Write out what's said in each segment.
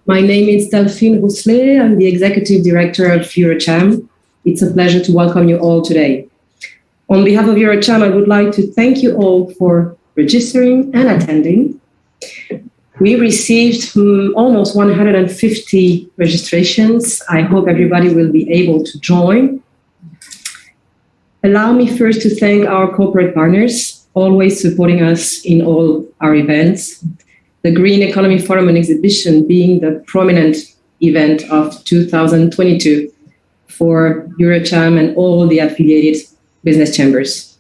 My name is Delphine Rousselet. I'm the Executive Director of Eurocham. It's a pleasure to welcome you all today. On behalf of Eurocham, I would like to thank you all for registering and attending. We received almost 150 registrations. I hope everybody will be able to join. Allow me first to thank our corporate partners, always supporting us in all our events. The Green Economy Forum and Exhibition being the prominent event of 2022 for Eurocham and all the affiliated business chambers.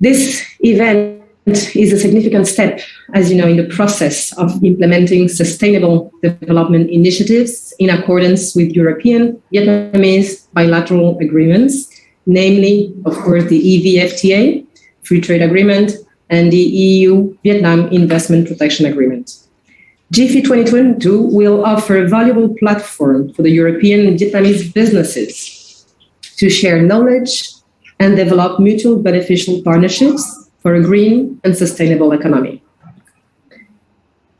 This event is a significant step, as you know, in the process of implementing sustainable development initiatives in accordance with European Vietnamese bilateral agreements, namely, of course, the EVFTA, Free Trade Agreement, and the EU-Vietnam Investment Protection Agreement. GEFE 2022 will offer a valuable platform for the European and Vietnamese businesses to share knowledge and develop mutual beneficial partnerships for a green and sustainable economy.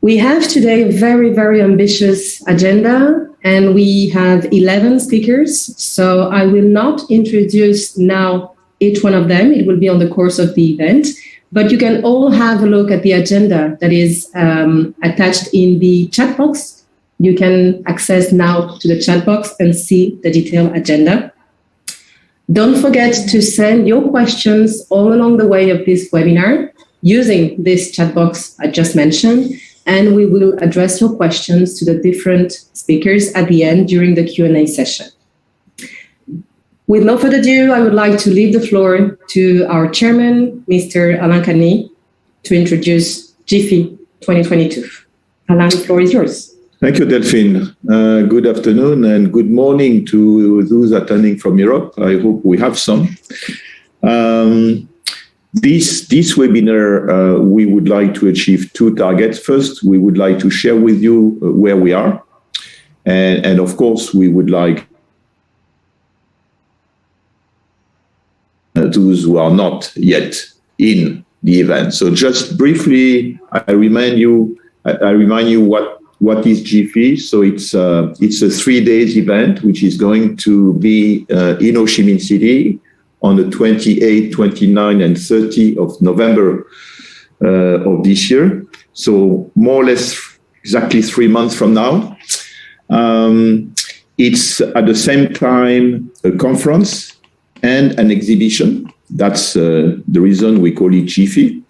We have today a very, very ambitious agenda, and we have 11 speakers. So I will not introduce now each one of them. It will be on the course of the event, but you can all have a look at the agenda that is attached in the chat box. You can access now to the chat box and see the detailed agenda. Don't forget to send your questions all along the way of this webinar using this chat box I just mentioned, and we will address your questions to the different speakers at the end during the Q&A session. With no further ado, I would like to leave the floor to our chairman, Mr. Alain Cagny, to introduce GEFE 2022. Alain, the floor is yours. Thank you, Delphine. Good afternoon and good morning to those attending from Europe. I hope we have some. This webinar, we would like to achieve two targets. First, we would like to share with you where we are. And of course, we would like those who are not yet in the event. So just briefly, I remind you what is GEFE. So it's a 3 days event, which is going to be in Ho Chi Minh City on the 28th, 29th, and 30th of November of this year. So more or less exactly 3 months from now. It's at the same time a conference and an exhibition. That's the reason we call it GEFE.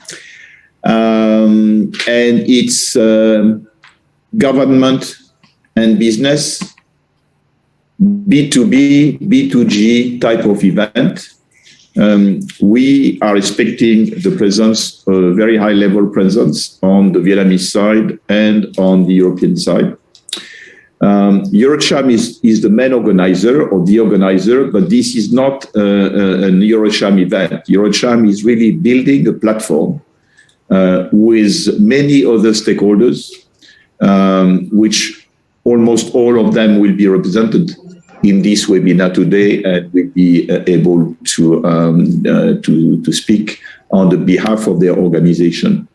And it's government and business, B2B, B2G type of event. We are expecting the presence, a very high level presence on the Vietnamese side and on the European side. Eurocham is the main organizer or the organizer, but this is not an Eurocham event. Eurocham is really building a platform with many other stakeholders, which almost all of them will be represented in this webinar today and will be able to speak on the behalf of their organization.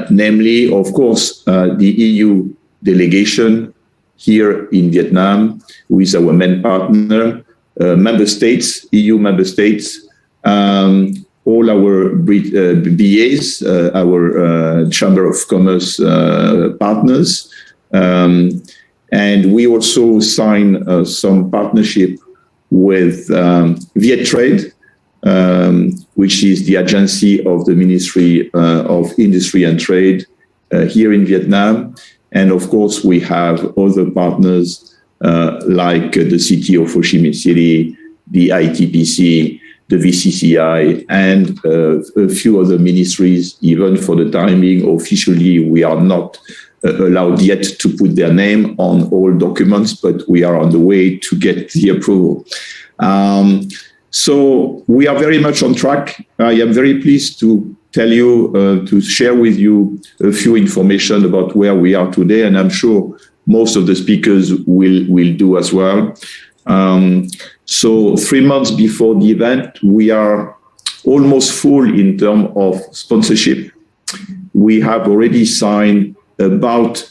Namely, of course, the EU delegation here in Vietnam, who is our main partner, member states, EU member states, all our BAs, our Chamber of Commerce partners. And we also sign some partnership with Viettrade, which is the agency of the Ministry of Industry and Trade here in Vietnam. And of course, we have other partners like the city of Ho Chi Minh City, the ITPC, the VCCI, and a few other ministries. Even for the timing, officially, we are not allowed yet to put their name on all documents, but we are on the way to get the approval. So we are very much on track. I am very pleased to tell you, to share with you a few information about where we are today, and I'm sure most of the speakers will do as well. So 3 months before the event, we are almost full in terms of sponsorship. We have already signed about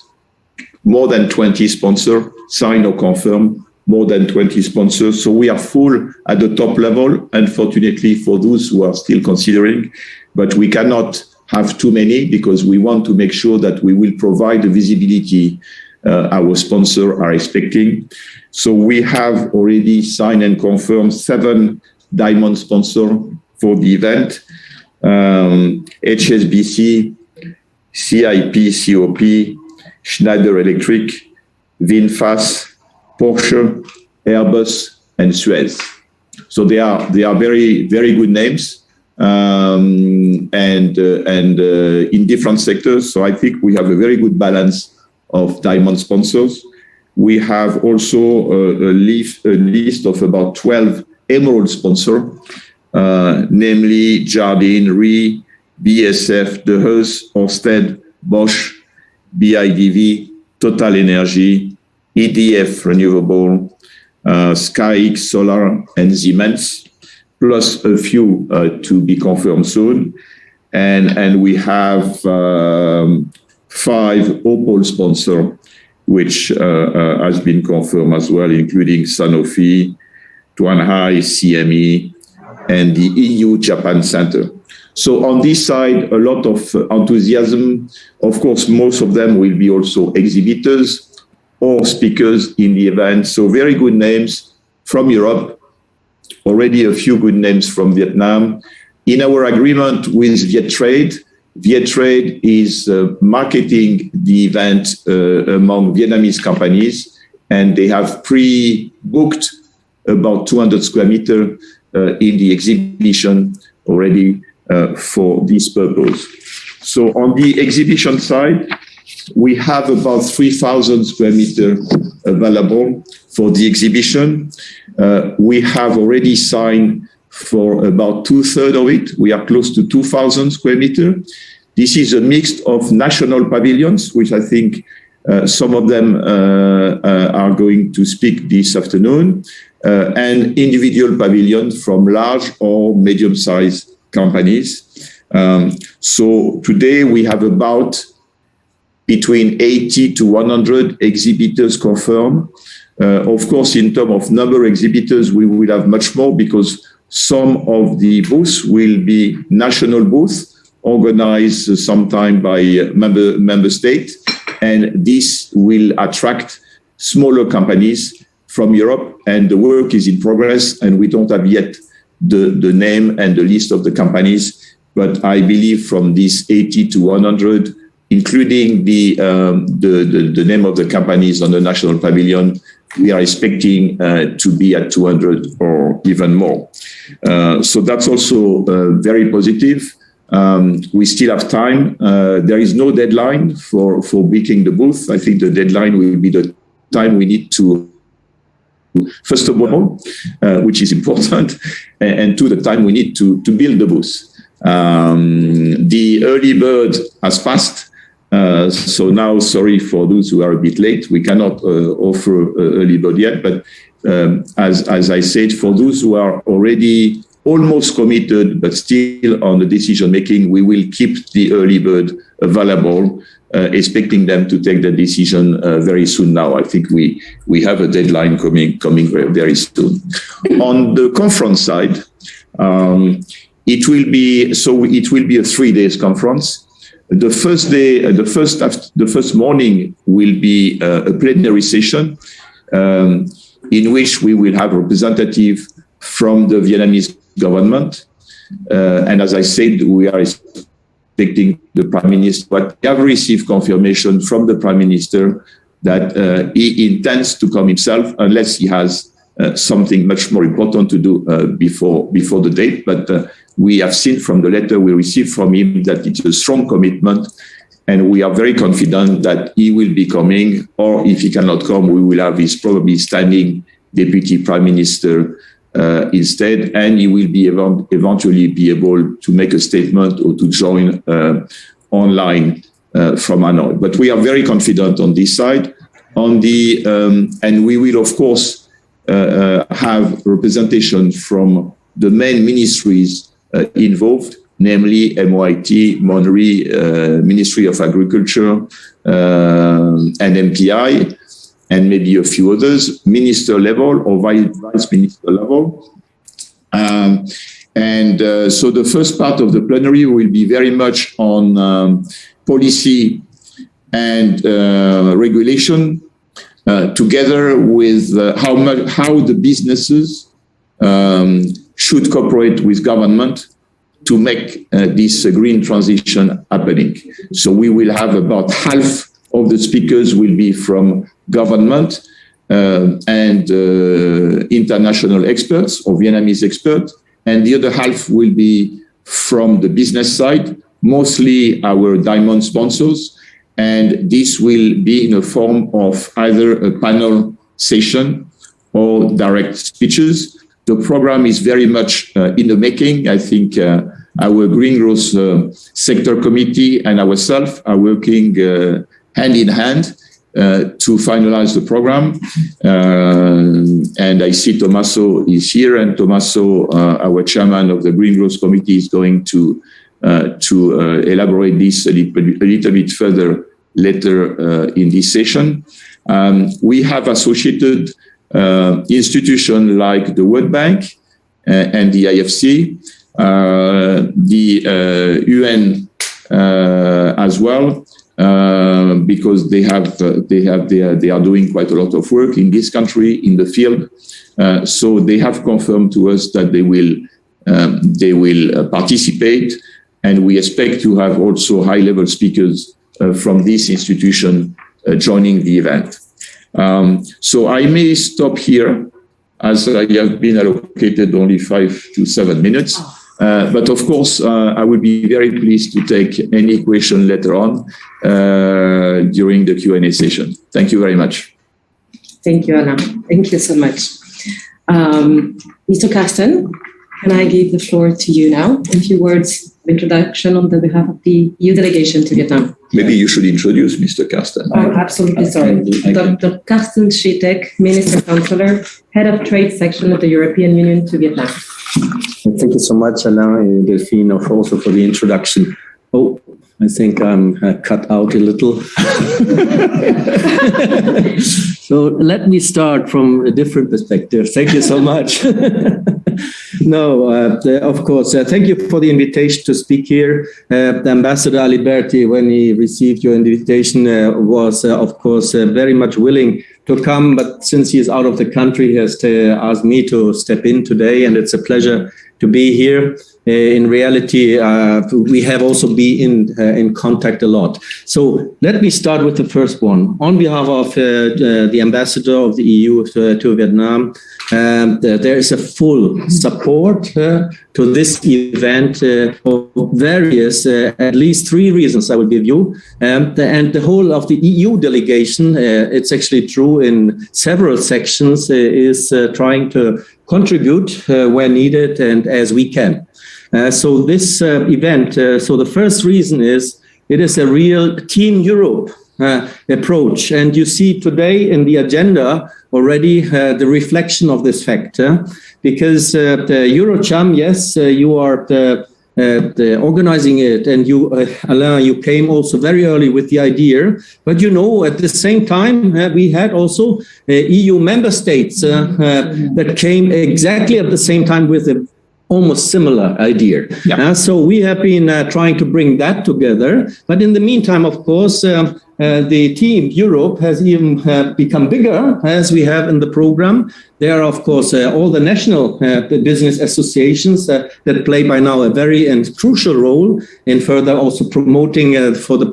more than 20 sponsors, signed or confirmed, more than 20 sponsors. So we are full at the top level, unfortunately, for those who are still considering, but we cannot have too many because we want to make sure that we will provide the visibility our sponsors are expecting. So we have already signed and confirmed 7 diamond sponsors for the event. HSBC, CIP, COP, Schneider Electric, VinFast, Porsche, Airbus, and Suez. So they are very, very good names, and in different sectors. So I think we have a very good balance of diamond sponsors. We have also a list of about 12 emerald sponsors, namely Jardine, RE, BSF, De Heus, Ørsted, Bosch, BIDV, Total Energy, EDF Renewable, SkyX Solar, and Siemens, plus a few to be confirmed soon. And we have 5 Opal sponsors, which has been confirmed as well, including Sanofi, Tuanhai, CME, and the EU Japan Center. So on this side, a lot of enthusiasm. Of course, most of them will be also exhibitors or speakers in the event. So very good names from Europe, already a few good names from Vietnam. In our agreement with Viettrade is marketing the event among Vietnamese companies, and they have pre-booked about 200 square meters in the exhibition already for this purpose. So on the exhibition side, we have about 3,000 square meters available for the exhibition. We have already signed for about 2/3 of it. We are close to 2,000 square meters. This is a mix of national pavilions, which I think some of them are going to speak this afternoon, and individual pavilions from large or medium-sized companies. So today we have about between 80 to 100 exhibitors confirmed. Of course, in terms of number of exhibitors, we will have much more because some of the booths will be national booths organized sometime by member state, and this will attract smaller companies from Europe, and the work is in progress, and we don't have yet the name and the list of the companies, but I believe from these 80 to 100, including the name of the companies on the national pavilion, we are expecting to be at 200 or even more. So that's also very positive. We still have time. There is no deadline for booking the booth. I think the deadline will be the time we need to, first of all, which is important, and to the time we need to build the booth. The early bird has passed. So now, sorry for those who are a bit late, we cannot offer early bird yet, but as I said, for those who are already almost committed, but still on the decision making, we will keep the early bird available, expecting them to take the decision very soon now. I think we have a deadline coming very soon. On the conference side, it will be a 3-day conference. The first day, the first morning will be a plenary session in which we will have a representative from the Vietnamese government. And as I said, we are expecting the Prime Minister, but we have received confirmation from the Prime Minister that he intends to come himself unless he has something much more important to do before the date. But we have seen from the letter we received from him that it's a strong commitment, and we are very confident that he will be coming, or if he cannot come, we will have his probably standing Deputy Prime Minister instead, and he will be eventually be able to make a statement or to join online from Hanoi. But we are very confident on this side. On the and we will of course have representation from the main ministries involved, namely MOIT, MONRI, Ministry of Agriculture, and MPI, and maybe a few others, minister level or vice minister level. So the first part of the plenary will be very much on policy and regulation, together with how the businesses should cooperate with government to make this green transition happening. So we will have about half of the speakers will be from government and international experts or Vietnamese experts, and the other half will be from the business side, mostly our diamond sponsors, and this will be in the form of either a panel session or direct speeches. The program is very much in the making. I think our Green Growth Sector Committee and ourselves are working hand in hand to finalize the program. And I see Tommaso is here, and Tommaso, our chairman of the Green Growth Committee, is going to elaborate this a little bit further later in this session. We have associated institutions like the World Bank and the IFC, the UN as well, because they are doing quite a lot of work in this country in the field. So they have confirmed to us that they will participate, and we expect to have also high-level speakers from this institution joining the event. So I may stop here, as I have been allocated only 5 to 7 minutes. But of course, I would be very pleased to take any question later on during the Q&A session. Thank you very much. Thank you, Alain. Thank you so much. Mr. Carsten, can I give the floor to you now? A few words of introduction on the behalf of the EU delegation to Vietnam. Maybe you should introduce Mr. Carsten. Oh, absolutely, sorry. Dr. Carsten Schitek, Minister Counselor, Head of Trade Section of the European Union to Vietnam. Thank you so much, Alain and Delphine, also for the introduction. Oh, I think I'm cut out a little. So let me start from a different perspective. Thank you so much. Of course, thank you for the invitation to speak here. The Ambassador Aliberti, when he received your invitation, was, of course, very much willing to come, but since he is out of the country, he has asked me to step in today, and it's a pleasure to be here. In reality, we have also been in contact a lot. So let me start with the first one. On behalf of the Ambassador of the EU to Vietnam, there is a full support to this event for various, at least 3 reasons I will give you. And the whole of the EU delegation, it's actually true in several sections, is trying to contribute where needed and as we can. So this event, so the first reason is it is a real Team Europe approach. And you see today in the agenda already the reflection of this factor, because the Eurocham, yes, you are the organizing it, and you, Alain, you came also very early with the idea. But you know, at the same time, we had also EU member states that came exactly at the same time with a almost similar idea. Yeah. So we have been trying to bring that together. But in the meantime, of course, the Team Europe has even become bigger, as we have in the program. There are, of course, all the national business associations that play by now a very and crucial role in further also promoting for the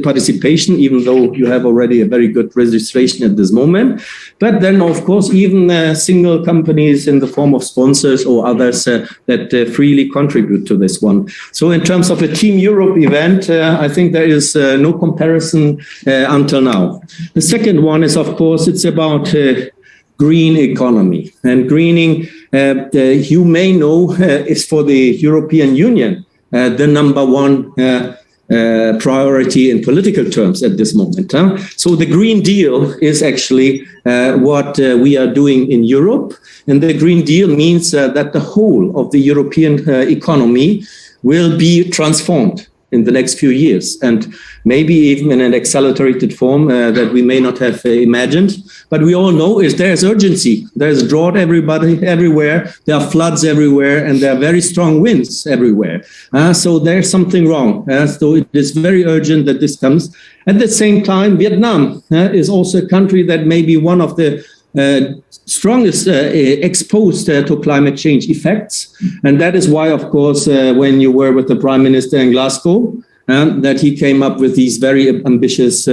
participation, even though you have already a very good registration at this moment. But then, of course, even single companies in the form of sponsors or others that freely contribute to this one. So in terms of a Team Europe event, I think there is no comparison until now. The second one is, of course, it's about green economy. And greening, you may know, is for the European Union the number one priority in political terms at this moment. So the Green Deal is actually what we are doing in Europe. And the Green Deal means that the whole of the European economy will be transformed. in the next few years, and maybe even in an accelerated form that we may not have imagined. But we all know there's urgency. There's drought everywhere. There are floods everywhere, and there are very strong winds everywhere. So there's something wrong. So it is very urgent that this comes. At the same time, Vietnam is also a country that may be one of the strongest exposed to climate change effects. And that is why, of course, when you were with the Prime Minister in Glasgow, that he came up with these very ambitious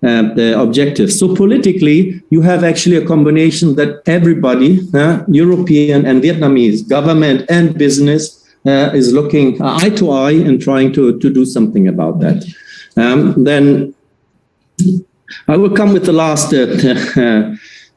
objectives. So politically, you have actually a combination that everybody, European and Vietnamese government and business, is looking eye to eye and trying to do something about that. Then I will come with the last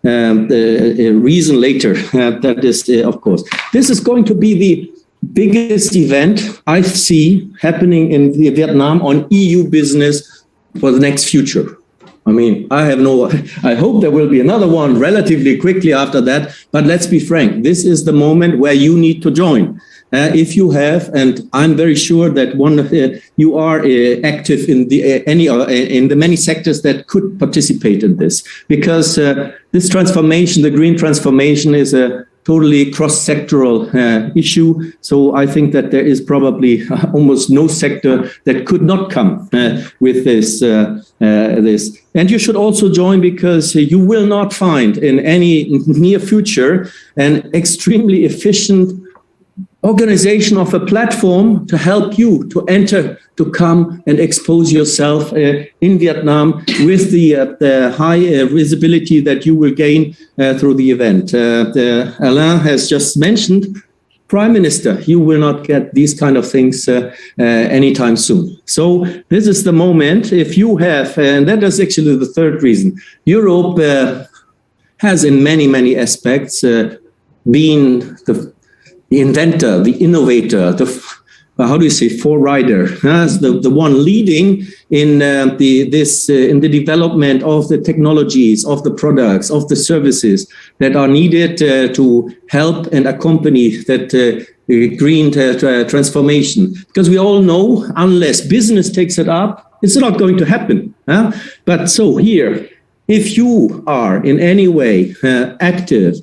reason later. That is, of course, this is going to be the biggest event I see happening in Vietnam on EU business for the next future. I mean, I hope there will be another one relatively quickly after that. But let's be frank, this is the moment where you need to join. If you have, and I'm very sure that you are active in the many sectors that could participate in this, because this transformation, the green transformation, is a totally cross-sectoral issue. So I think that there is probably almost no sector that could not come with this. And you should also join, because you will not find in any near future an extremely efficient organization of a platform to help you to enter, to come and expose yourself in Vietnam with the high visibility that you will gain through the event. Alain has just mentioned, Prime Minister, you will not get these kind of things anytime soon. So this is the moment. If you have, and that is actually the third reason, Europe has in many, many aspects been the inventor, the innovator, forerider, the one leading in the development of the technologies, of the products, of the services that are needed to help and accompany that green transformation. Because we all know, unless business takes it up, it's not going to happen. But so here, if you are in any way active,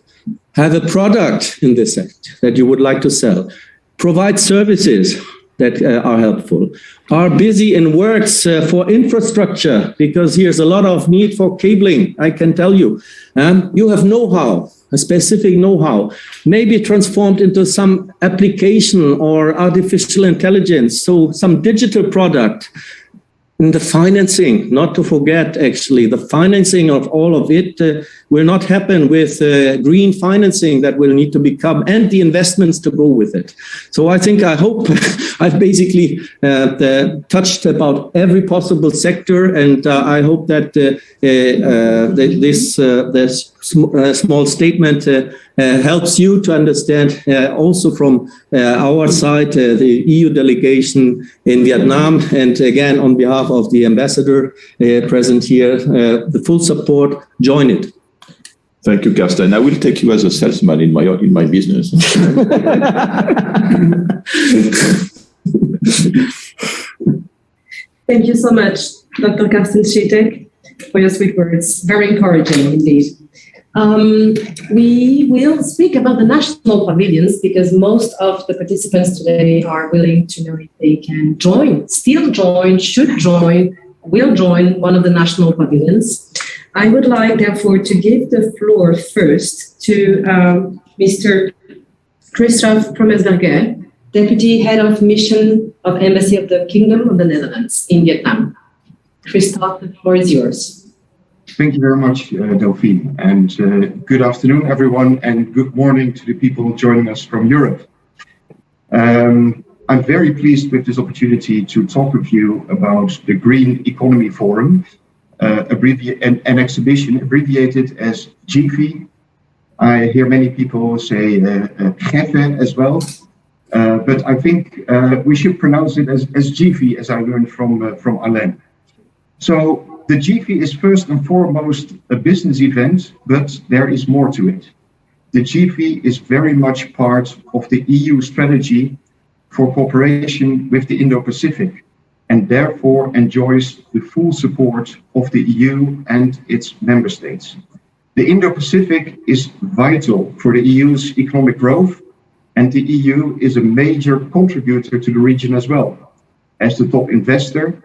have a product in this sector that you would like to sell, provide services that are helpful, are busy in works for infrastructure, because here's a lot of need for cabling, I can tell you. You have know-how, a specific know-how, maybe transformed into some application or artificial intelligence, so some digital product. And the financing, not to forget, actually, the financing of all of it will not happen with green financing that will need to become, and the investments to go with it. So I hope I've basically touched about every possible sector, and I hope that this small statement helps you to understand also from our side, the EU delegation in Vietnam, and again, on behalf of the ambassador present here, the full support, join it. Thank you, Carsten. I will take you as a salesman in my business. Thank you so much, Dr. Carsten Schitek, for your sweet words. Very encouraging indeed. We will speak about the national pavilions, because most of the participants today are willing to know if they can join, still join, should join, will join one of the national pavilions. I would like, therefore, to give the floor first to Mr. Christophe Promesberger, Deputy Head of Mission of Embassy of the Kingdom of the Netherlands in Vietnam. Christophe, the floor is yours. Thank you very much, Delphine, and good afternoon, everyone, and good morning to the people joining us from Europe. I'm very pleased with this opportunity to talk with you about the Green Economy Forum, an exhibition abbreviated as GEFE. I hear many people say GEFE as well, but I think we should pronounce it as GEFE, as I learned from Alain. So the GEFE is first and foremost a business event, but there is more to it. The GEFE is very much part of the EU strategy for cooperation with the Indo-Pacific. and therefore enjoys the full support of the EU and its member states. The Indo-Pacific is vital for the EU's economic growth, and the EU is a major contributor to the region as well, as the top investor,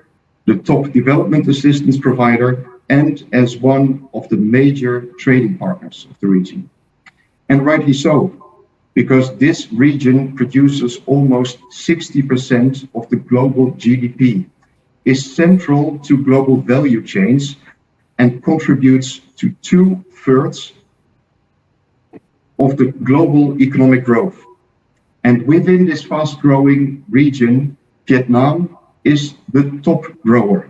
the top development assistance provider, and as one of the major trading partners of the region. And rightly so, because this region produces almost 60% of the global GDP, is central to global value chains, and contributes to 2/3 of the global economic growth. And within this fast-growing region, Vietnam is the top grower.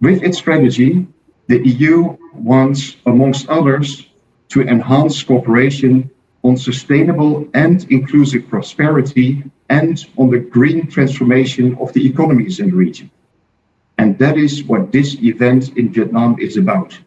With its strategy, the EU wants, amongst others, to enhance cooperation on sustainable and inclusive prosperity and on the green transformation of the economies in the region. And that is what this event in Vietnam is about.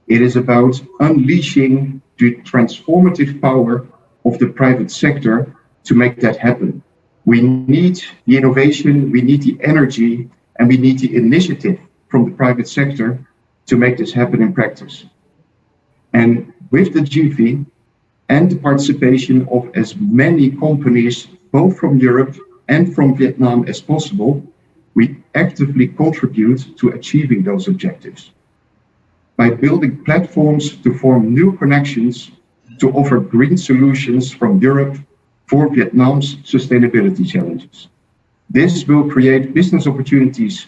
It is about unleashing the transformative power of the private sector to make that happen. We need the innovation, we need the energy, and we need the initiative from the private sector to make this happen in practice. And with the GEFE and the participation of as many companies, both from Europe and from Vietnam as possible, we actively contribute to achieving those objectives. By building platforms to form new connections to offer green solutions from Europe for Vietnam's sustainability challenges. This will create business opportunities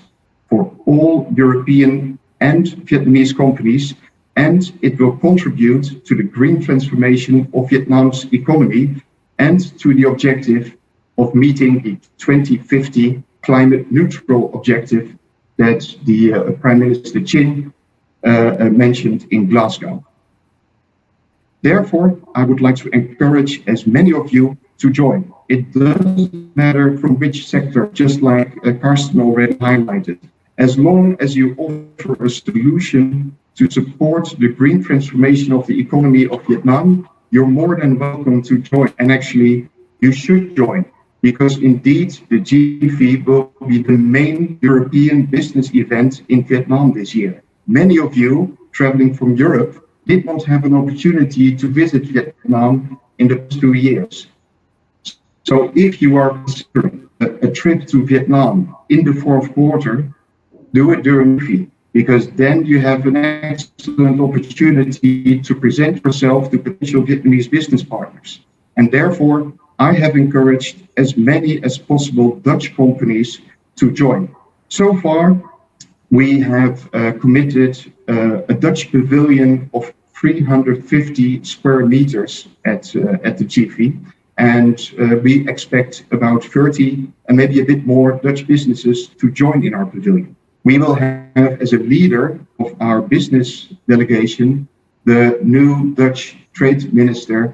for all European and Vietnamese companies, and it will contribute to the green transformation of Vietnam's economy and to the objective of meeting the 2050 climate neutral objective that the Prime Minister Chin mentioned in Glasgow. Therefore, I would like to encourage as many of you to join. It doesn't matter from which sector, just like Karsten already highlighted. As long as you offer a solution to support the green transformation of the economy of Vietnam, you're more than welcome to join. And actually, you should join, because indeed the GEFE will be the main European business event in Vietnam this year. Many of you traveling from Europe did not have an opportunity to visit Vietnam in the past 2 years. So if you are considering a trip to Vietnam in the fourth quarter, do it during GEFE, because then you have an excellent opportunity to present yourself to potential Vietnamese business partners. And therefore, I have encouraged as many as possible Dutch companies to join. So far, we have committed a Dutch pavilion of 350 square meters at the GEFE, and we expect about 30 and maybe a bit more Dutch businesses to join in our pavilion. We will have as a leader of our business delegation the new Dutch Trade Minister,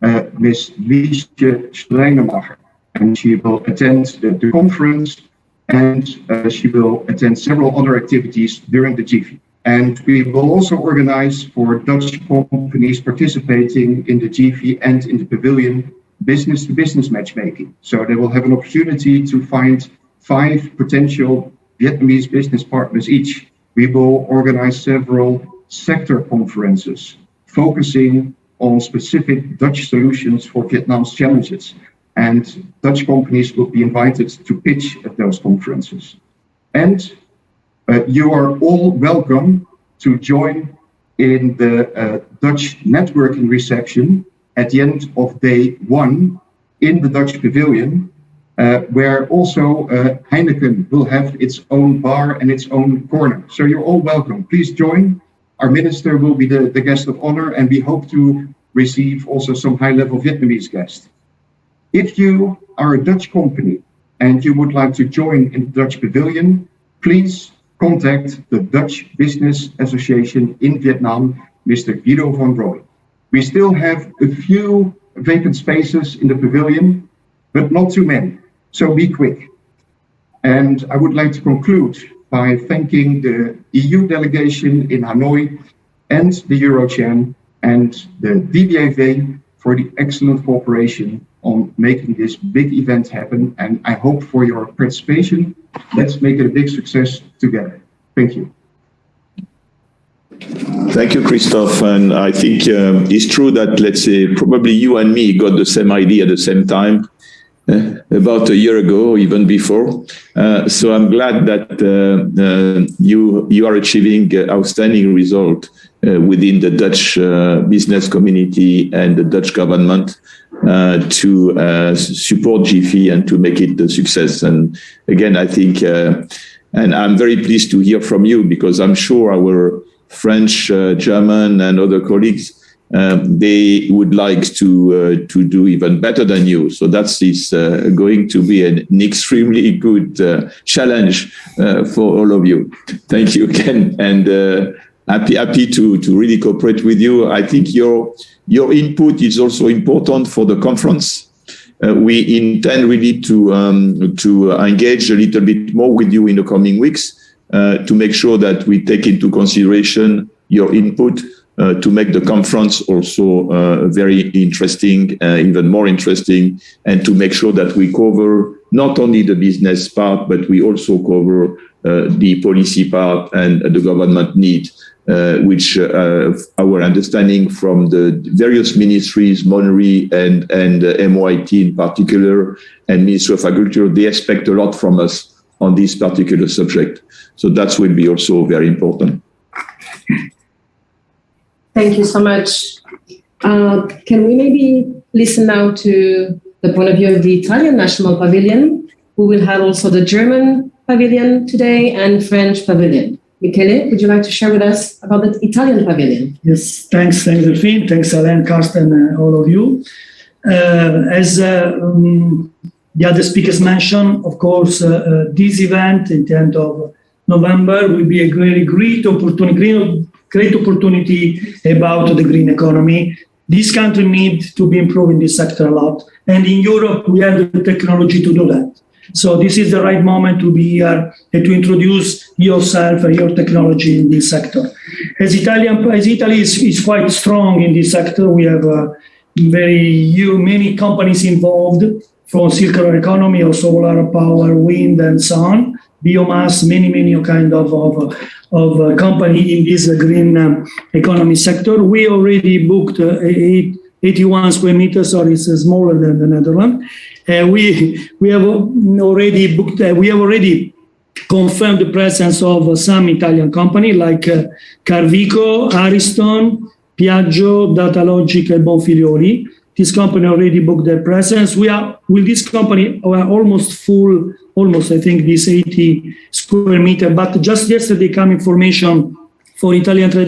Ms. Liesje Schrijnemacher, and she will attend the conference, and she will attend several other activities during the GEFE. And we will also organize for Dutch companies participating in the GEFE and in the pavilion business-to-business matchmaking. So they will have an opportunity to find 5 potential Vietnamese business partners each. We will organize several sector conferences focusing on specific Dutch solutions for Vietnam's challenges. And Dutch companies will be invited to pitch at those conferences. And you are all welcome to join in the Dutch networking reception at the end of day 1 in the Dutch pavilion, where also Heineken will have its own bar and its own corner. So you're all welcome. Please join. Our minister will be the guest of honor, and we hope to receive also some high-level Vietnamese guests. If you are a Dutch company and you would like to join in the Dutch pavilion, please contact the Dutch Business Association in Vietnam, Mr. Guido van Rooij. We still have a few vacant spaces in the pavilion, but not too many, so be quick. And I would like to conclude by thanking the EU delegation in Hanoi and the Eurochan and the DBAV for the excellent cooperation on making this big event happen. And I hope for your participation. Let's make it a big success together. Thank you. Thank you, Christophe. And I think it's true that, let's say, probably you and me got the same idea at the same time, about a year ago, or even before. So I'm glad that you are achieving outstanding result within the Dutch business community and the Dutch government to support GEFE and to make it a success. And again, I think, and I'm very pleased to hear from you, because I'm sure our French, German, and other colleagues, they would like to do even better than you. So that's going to be an extremely good challenge for all of you. Thank you again, and happy to really cooperate with you. I think your input is also important for the conference. We intend really to engage a little bit more with you in the coming weeks to make sure that we take into consideration your input to make the conference also very interesting, even more interesting, and to make sure that we cover not only the business part, but we also cover the policy part and the government need, which our understanding from the various ministries, MONRI and MOIT in particular, and Ministry of Agriculture, they expect a lot from us on this particular subject. So that will be also very important. Thank you so much. Can we maybe listen now to the point of view of the Italian National Pavilion, who will have also the German Pavilion today and French Pavilion? Michele, would you like to share with us about the Italian Pavilion? Yes, thanks Delphine, thanks Alain, Carsten, and all of you. As the other speakers mentioned, of course, this event in the end of November will be a very great opportunity about the green economy. This country needs to be improving this sector a lot. And in Europe, we have the technology to do that. So this is the right moment to be here and to introduce yourself and your technology in this sector. As Italy is quite strong in this sector, we have many companies involved, from circular economy or solar power, wind, and so on, biomass, many kind of company in this green economy sector. We already booked 81 square meters, so it's smaller than the Netherlands. We have already booked. We have already confirmed the presence of some Italian company like Carvico, Ariston, Piaggio, Datalogic, and Bonfilioli. This company already booked their presence. We are with this company. We are almost full. Almost, I think, this 80 square meter. But just yesterday, came information for Italian Trade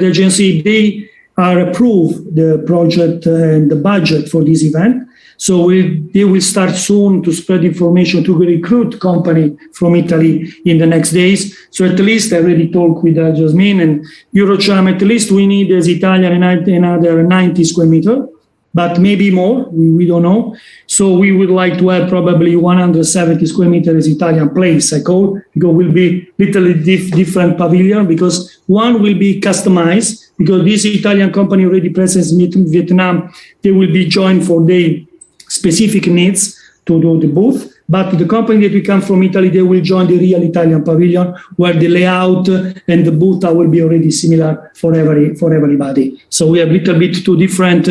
Agency. They are approved the project and the budget for this event. So they will start soon to spread information to recruit company from Italy in the next days. So at least I already talked with Jasmine and Eurocharm. At least we need as Italian another 90 square meter. But maybe more, we don't know. So we would like to have probably 170 square meters Italian place, I call, because will be literally different pavilion, because one will be customized, because this Italian company already present in Vietnam, they will be joined for their specific needs to do the booth. But the company that will come from Italy, they will join the real Italian pavilion, where the layout and the booth will be already similar for everybody. So we have a little bit two different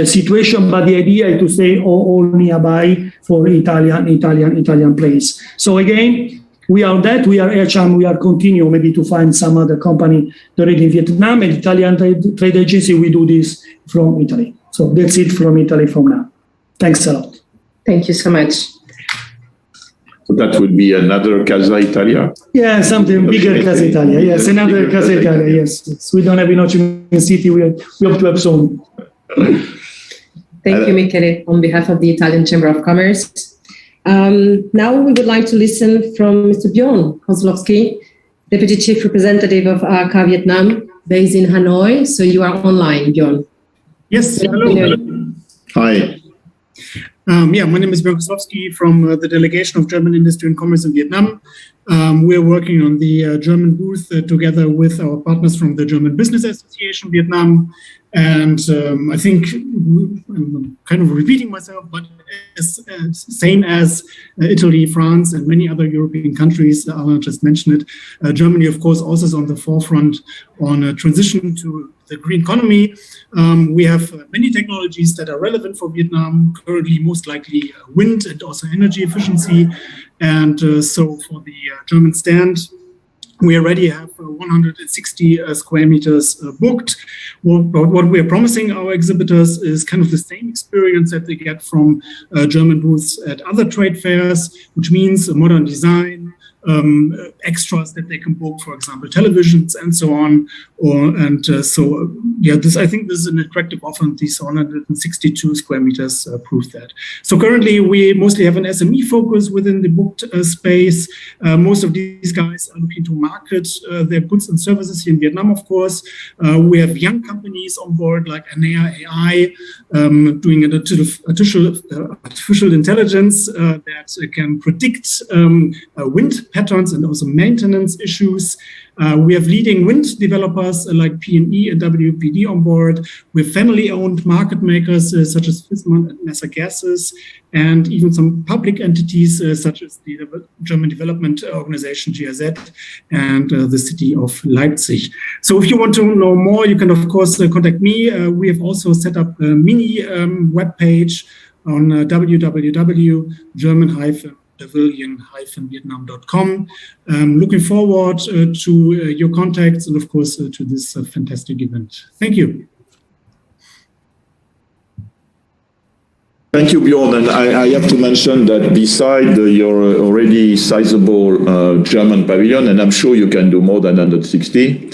situations, but the idea is to stay all nearby for Italian place. So again, we are Aircham, we are continue maybe to find some other company already in Vietnam, and Italian Trade Agency, we do this from Italy. So that's it from Italy from now. Thanks a lot. Thank you so much. So that would be another Casa Italia? Yeah, something bigger Casa Italia. Yes, another Casa Italia. Yes. We don't have in Ho Chi Minh City. We hope to have soon. Thank you, Michele, on behalf of the Italian Chamber of Commerce. Now we would like to listen from Mr. Bjorn Kozlowski, Deputy Chief Representative of ARCA Vietnam, based in Hanoi. So you are online, Bjorn. Yes, hello. Hi. My name is Björn Kozlowski from the Delegation of German Industry and Commerce in Vietnam. We're working on the German booth together with our partners from the German Business Association Vietnam. And I think I'm kind of repeating myself, but same as Italy, France, and many other European countries, I'll just mention it. Germany, of course, also is on the forefront on a transition to the green economy. We have many technologies that are relevant for Vietnam, currently most likely wind and also energy efficiency. And so for the German stand, we already have 160 square meters booked. What we are promising our exhibitors is kind of the same experience that they get from German booths at other trade fairs, which means a modern design, extras that they can book, for example, televisions and so on. I think this is an attractive offer. These 162 square meters prove that. So currently, we mostly have an SME focus within the booked space. Most of these guys are looking to market their goods and services here in Vietnam, of course. We have young companies on board like Anea AI, doing an artificial intelligence that can predict wind patterns and also maintenance issues. We have leading wind developers like PNE and WPD on board. We have family-owned market makers such as Fissmann and Messer Gases, and even some public entities such as the German Development Organization GIZ and the city of Leipzig. So if you want to know more, you can of course contact me. We have also set up a mini web page on www.german-pavilion-vietnam.com. Looking forward to your contacts and, of course, to this fantastic event. Thank you. Thank you, Bjorn. And I have to mention that beside your already sizable German pavilion, and I'm sure you can do more than 160,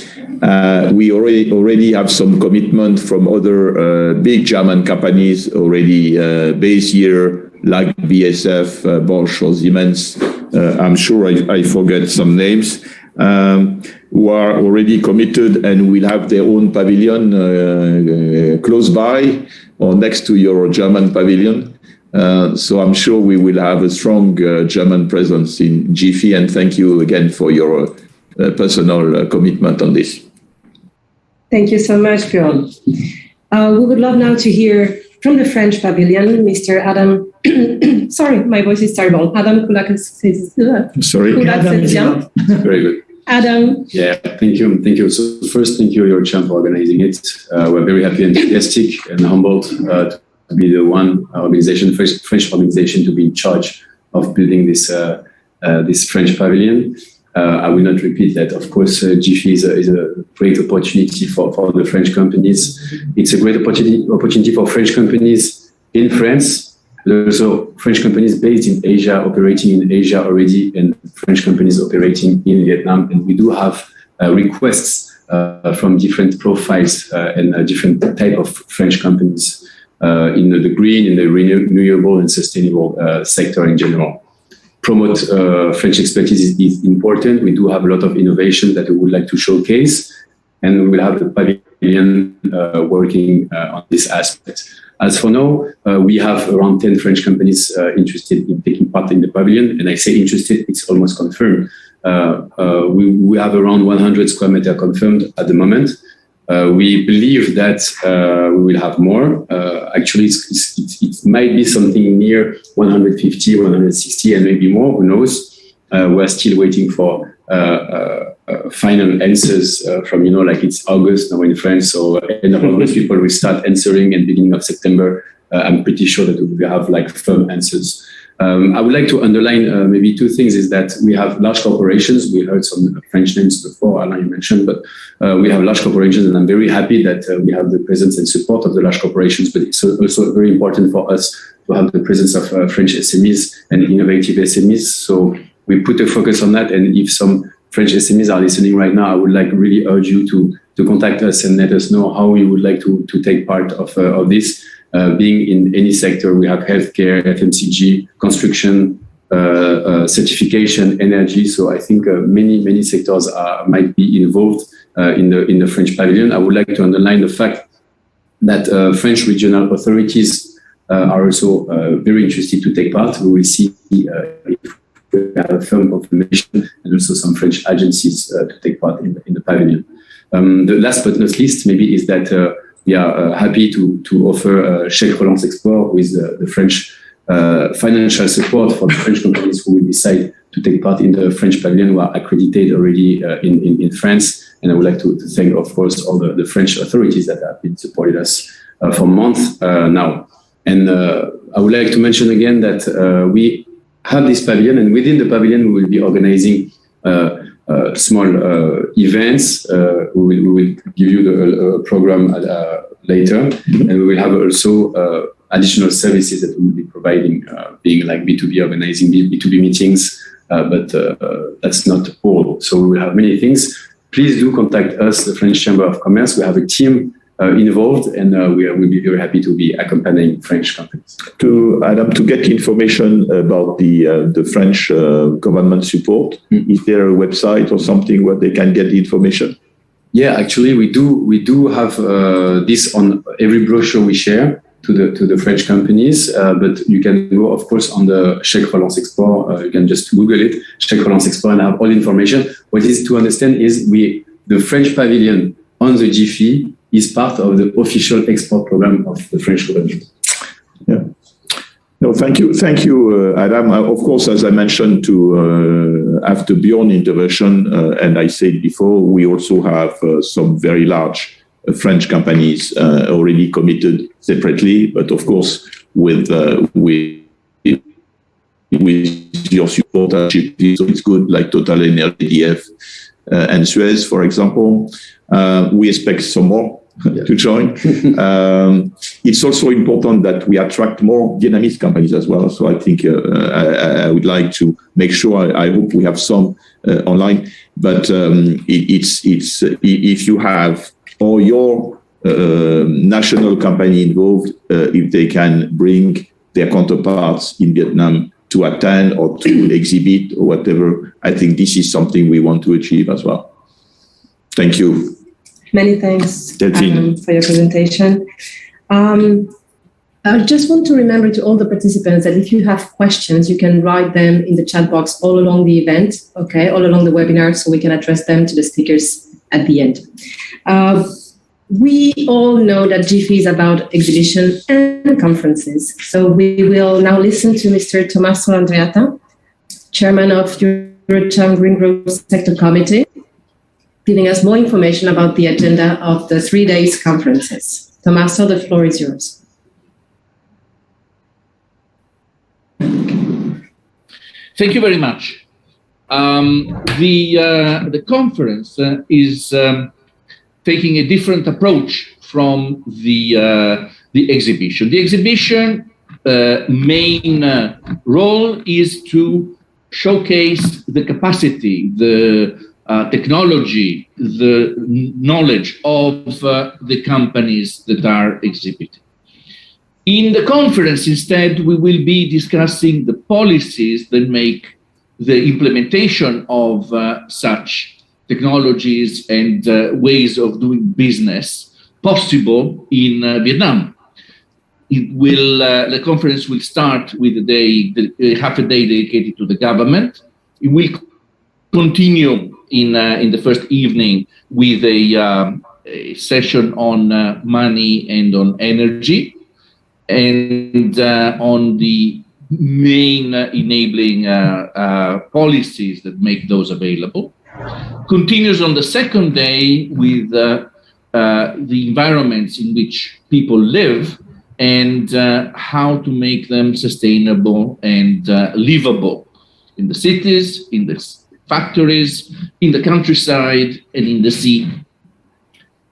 we already have some commitment from other big German companies already based here, like BASF, Bosch, or Siemens. I'm sure I forget some names, who are already committed and will have their own pavilion close by or next to your German pavilion. So I'm sure we will have a strong German presence in GEFE, and thank you again for your personal commitment on this. Thank you so much, Bjorn. We would love now to hear from the French pavilion, Mr. Adam. Sorry, my voice is terrible. Adam Koulak-Sezien. Sorry. Very good. Adam. Yeah, thank you. Thank you. So first, thank you, your champ, for organizing it. We're very happy and enthusiastic and humbled to be the one organization, French organization, to be in charge of building this French pavilion. I will not repeat that. Of course, GEFE is a great opportunity for the French companies. It's a great opportunity for French companies in France. There's also French companies based in Asia, operating in Asia already, and French companies operating in Vietnam. And we do have requests from different profiles and different type of French companies in the green, in the renewable and sustainable sector in general. Promote French expertise is important. We do have a lot of innovation that we would like to showcase, and we will have the pavilion working on this aspect. As for now, we have around 10 French companies interested in taking part in the pavilion, and I say interested, it's almost confirmed. We have around 100 square meter confirmed at the moment. We believe that we will have more. Actually, it might be something near 150, 160, and maybe more, who knows. We're still waiting for final answers from, like it's August now in France, so end of August people will start answering, and beginning of September, I'm pretty sure that we will have firm answers. I would like to underline maybe two things, is that we have large corporations. We heard some French names before, Alain, you mentioned, but we have large corporations, and I'm very happy that we have the presence and support of the large corporations, but it's also very important for us to have the presence of French SMEs and innovative SMEs. So we put a focus on that, and if some French SMEs are listening right now, I would really urge you to contact us and let us know how you would like to take part of this. Being in any sector, we have healthcare, FMCG, construction, certification, energy. So I think many sectors might be involved in the French pavilion. I would like to underline the fact that French regional authorities are also very interested to take part. We will see if we have a firm confirmation, and also some French agencies to take part in the pavilion. The last but not least, maybe, is that we are happy to offer GEFE Relance Export with the French financial support for the French companies who will decide to take part in the French pavilion, who are accredited already in France. And I would like to thank, of course, all the French authorities that have been supporting us for months now. And I would like to mention again that we have this pavilion, and within the pavilion, we will be organizing small events. We will give you the program later, and we will have also additional services that we will be providing, being like B2B, organizing B2B meetings, but that's not all. So we will have many things. Please do contact us, the French Chamber of Commerce. We have a team involved, and we will be very happy to be accompanying French companies. To Adam, to get information about the French government support, is there a website or something where they can get the information? Yeah, actually, we do have this on every brochure we share to the French companies, but you can go, of course, on the GEFE Relance Export. You can just Google it, GEFE Relance Export, and have all information. What is to understand is the French pavilion on the GEFE is part of the official export program of the French government. Yeah. No, thank you, Adam. Of course, as I mentioned after Bjorn's intervention, and I said before, we also have some very large French companies already committed separately, but of course with your support, so it's good, like Total Energy, EDF, and Suez, for example. We expect some more to join. It's also important that we attract more Vietnamese companies as well. So I think I would like to make sure, I hope we have some online, but it's if you have all your national company involved, if they can bring their counterparts in Vietnam to attend or to exhibit or whatever, I think this is something we want to achieve as well. Thank you. Many thanks for Delphine. your presentation. I just want to remember to all the participants that if you have questions, you can write them in the chat box all along the event, okay, all along the webinar, so we can address them to the speakers at the end. We all know that GEFE is about exhibition and conferences. So we will now listen to Mr. Tommaso Andreatta, Chairman of Eurocham Green Growth Sector Committee, giving us more information about the agenda of the 3 days conferences. Tommaso, the floor is yours. Thank you very much. The conference is taking a different approach from the exhibition. The exhibition main role is to showcase the capacity, the technology, the knowledge of the companies that are exhibiting. In the conference, instead, we will be discussing the policies that make the implementation of such technologies and ways of doing business possible in Vietnam. The conference will start with half a day dedicated to the government. It will continue in the first evening with a session on money and on energy, and on the main enabling policies that make those available. Continues on the second day with the environments in which people live and how to make them sustainable and livable in the cities, in the factories, in the countryside, and in the sea.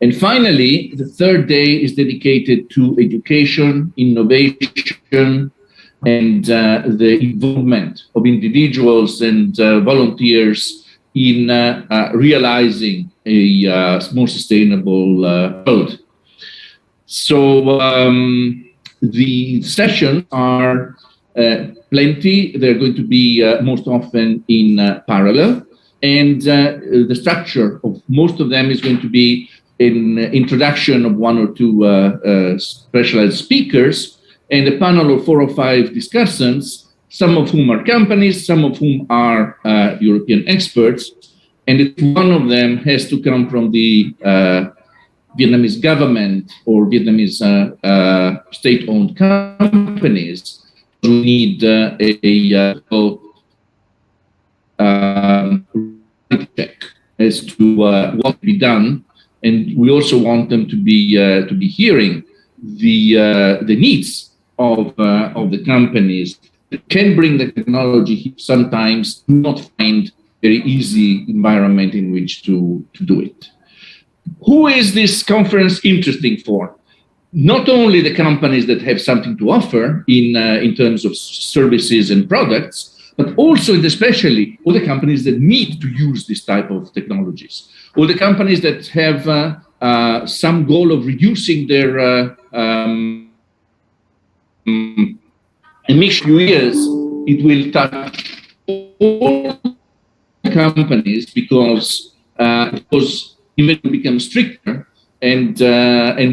And finally, the third day is dedicated to education, innovation, and the involvement of individuals and volunteers in realizing a more sustainable world. So the sessions are plenty. They're going to be most often in parallel. And the structure of most of them is going to be an introduction of one or two specialized speakers and a panel of 4 or 5 discussants some of whom are companies, some of whom are European experts, and one of them has to come from the Vietnamese government or Vietnamese state-owned companies. We need a check as to what can be done, and we also want them to be hearing the needs of the companies that can bring the technology. Sometimes not find very easy environment in which to do it. Who is this conference interesting for? Not only the companies that have something to offer in terms of services and products, but also and especially all the companies that need to use this type of technologies, all the companies that have some goal of reducing their emission years. It will touch all companies because even become stricter and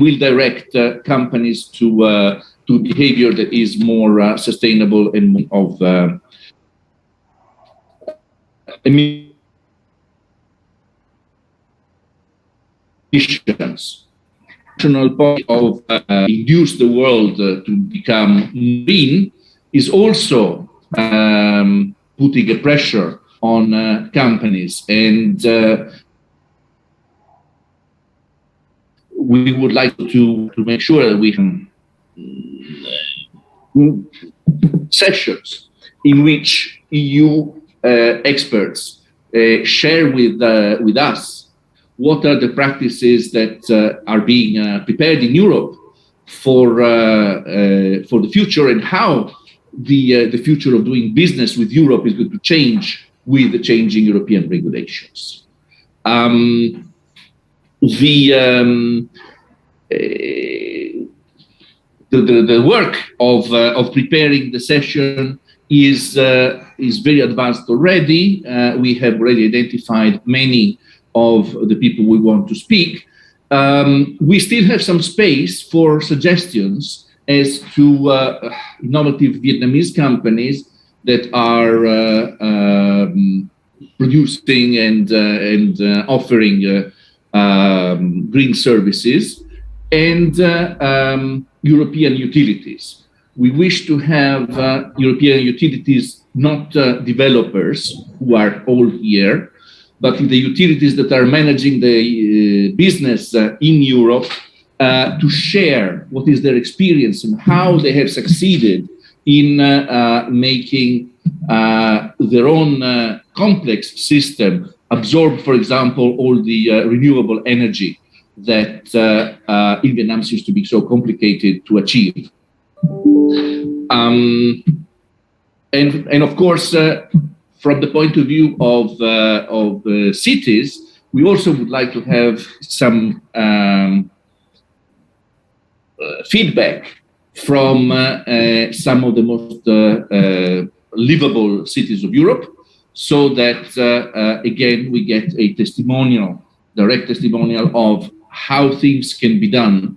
will direct companies to behavior that is more sustainable and of emissions. National policy of induce the world to become green is also putting a pressure on companies, and we would like to make sure that we can sessions in which EU experts share with us what are the practices that are being prepared in Europe for the future, and how the future of doing business with Europe is going to change with the changing European regulations. The work of preparing the session is very advanced already. We have already identified many of the people we want to speak. We still have some space for suggestions as to innovative Vietnamese companies that are producing and offering green services, and European utilities. We wish to have European utilities, not developers who are all here, but the utilities that are managing the business in Europe, to share what is their experience and how they have succeeded in making their own complex system absorb, for example, all the renewable energy that in Vietnam seems to be so complicated to achieve. And of course, from the point of view of cities, we also would like to have some feedback from some of the most livable cities of Europe, so that again we get a testimonial, direct testimonial of how things can be done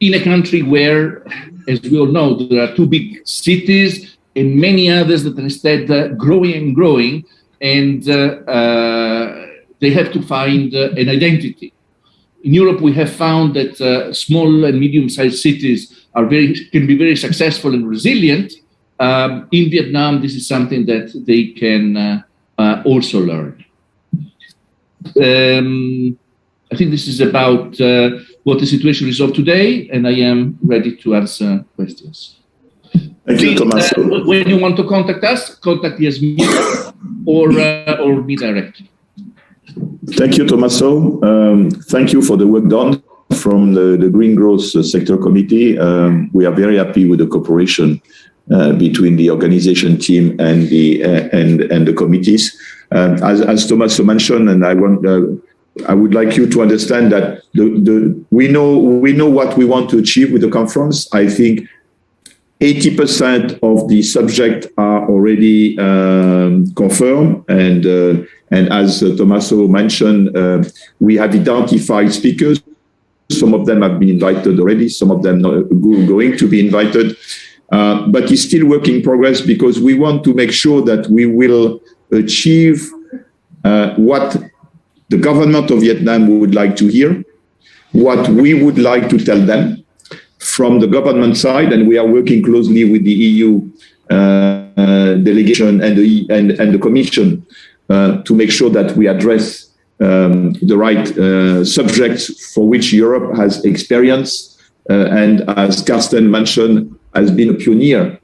in a country where, as we all know, there are two big cities and many others that are instead growing and growing, and they have to find an identity. In Europe, we have found that small and medium-sized cities can be very successful and resilient. In Vietnam, this is something that they can also learn. I think this is about what the situation is of today, and I am ready to answer questions. Thank you, Tommaso. When you want to contact us, contact Yasmin or me directly. Thank you, Tommaso. Thank you for the work done from the Green Growth Sector Committee. We are very happy with the cooperation between the organization team and the committees. As Tommaso mentioned, and I would like you to understand that we know what we want to achieve with the conference. I think 80% of the subjects are already confirmed, and as Tommaso mentioned, we have identified speakers. Some of them have been invited already. Some of them are going to be invited. but it's still work in progress because we want to make sure that we will achieve what the government of Vietnam would like to hear, what we would like to tell them from the government side, and we are working closely with the EU delegation and the Commission to make sure that we address the right subjects for which Europe has experience, and as Carsten mentioned, has been a pioneer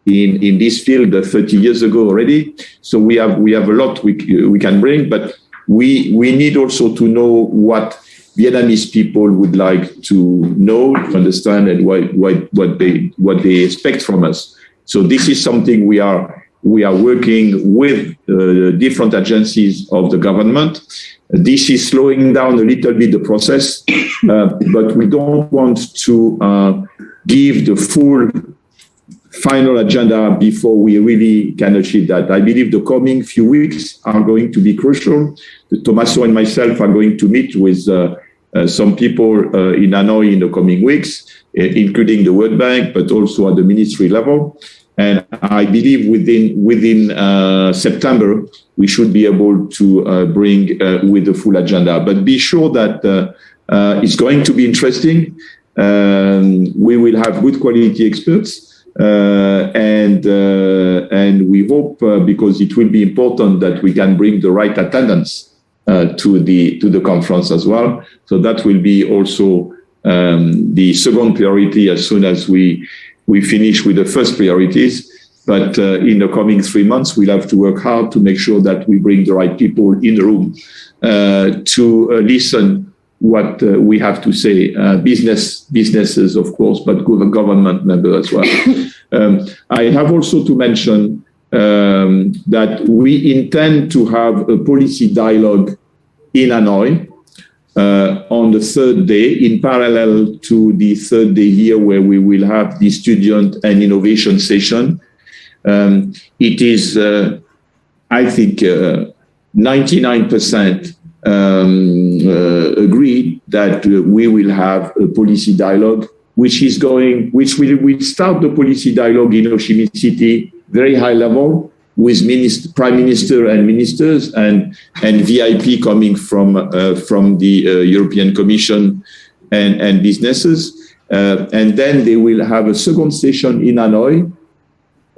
in this field 30 years ago already. So we have a lot we can bring, but we need also to know what Vietnamese people would like to know, to understand, and what they expect from us. So this is something we are working with different agencies of the government. This is slowing down a little bit the process, but we don't want to give the full final agenda before we really can achieve that. I believe the coming few weeks are going to be crucial. Tommaso and myself are going to meet with some people in Hanoi in the coming weeks, including the World Bank, but also at the ministry level. And I believe within September, we should be able to bring with the full agenda. But be sure that it's going to be interesting. We will have good quality experts. And we hope, because it will be important, that we can bring the right attendance to the conference as well. So that will be also the second priority as soon as we finish with the first priorities. But in the coming 3 months, we'll have to work hard to make sure that we bring the right people in the room to listen what we have to say, businesses, of course, but government members as well. I have also to mention that we intend to have a policy dialogue in Hanoi on the third day, in parallel to the third day here, where we will have the student and innovation session. It is, I think, 99% agreed that we will have a policy dialogue, which will start the policy dialogue in Ho Chi Minh City, very high level, with Prime Minister and ministers and VIP coming from the European Commission and businesses. And then they will have a second session in Hanoi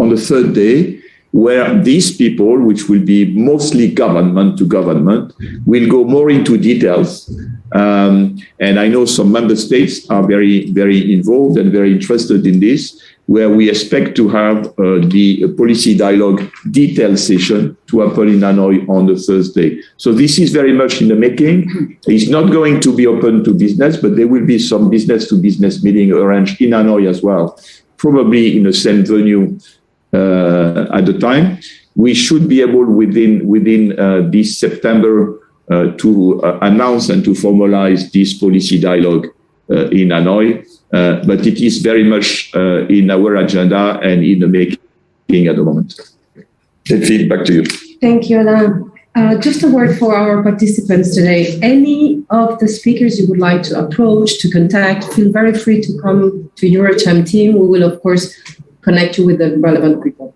on the third day, where these people, which will be mostly government to government, will go more into details. And I know some member states are very, very involved and very interested in this, where we expect to have the policy dialogue detail session to happen in Hanoi on the Thursday. So this is very much in the making. It's not going to be open to business, but there will be some business to business meeting arranged in Hanoi as well, probably in the same venue at the time. We should be able within this September to announce and to formalize this policy dialogue in Hanoi, but it is very much in our agenda and in the making at the moment. Delphine, back to you. Thank you, Alain. Just a word for our participants today. Any of the speakers you would like to approach, to contact, feel very free to come to Eurocham team. We will, of course, connect you with the relevant people.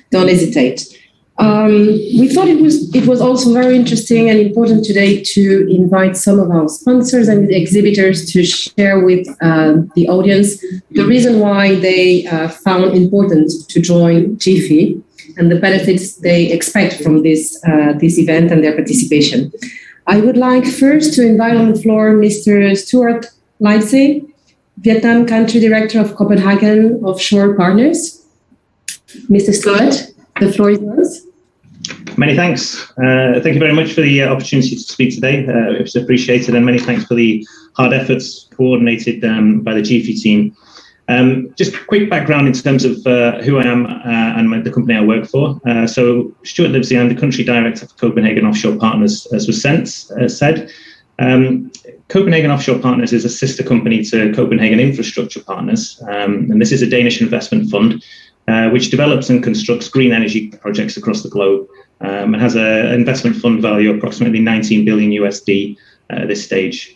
Don't hesitate. We thought it was also very interesting and important today to invite some of our sponsors and exhibitors to share with the audience the reason why they found important to join GEFE and the benefits they expect from this event and their participation. I would like first to invite on the floor Mr. Stuart Livesey, Vietnam Country Director of Copenhagen Offshore Partners. Mr. Stuart, the floor is yours. Many thanks. Thank you very much for the opportunity to speak today. It's appreciated, and many thanks for the hard efforts coordinated by the GEFE team. Just a quick background in terms of who I am and the company I work for. So Stuart Livesey, I'm the Country Director for Copenhagen Offshore Partners, as was said. Copenhagen Offshore Partners is a sister company to Copenhagen Infrastructure Partners, and this is a Danish investment fund which develops and constructs green energy projects across the globe, and has an investment fund value of approximately 19 billion USD at this stage.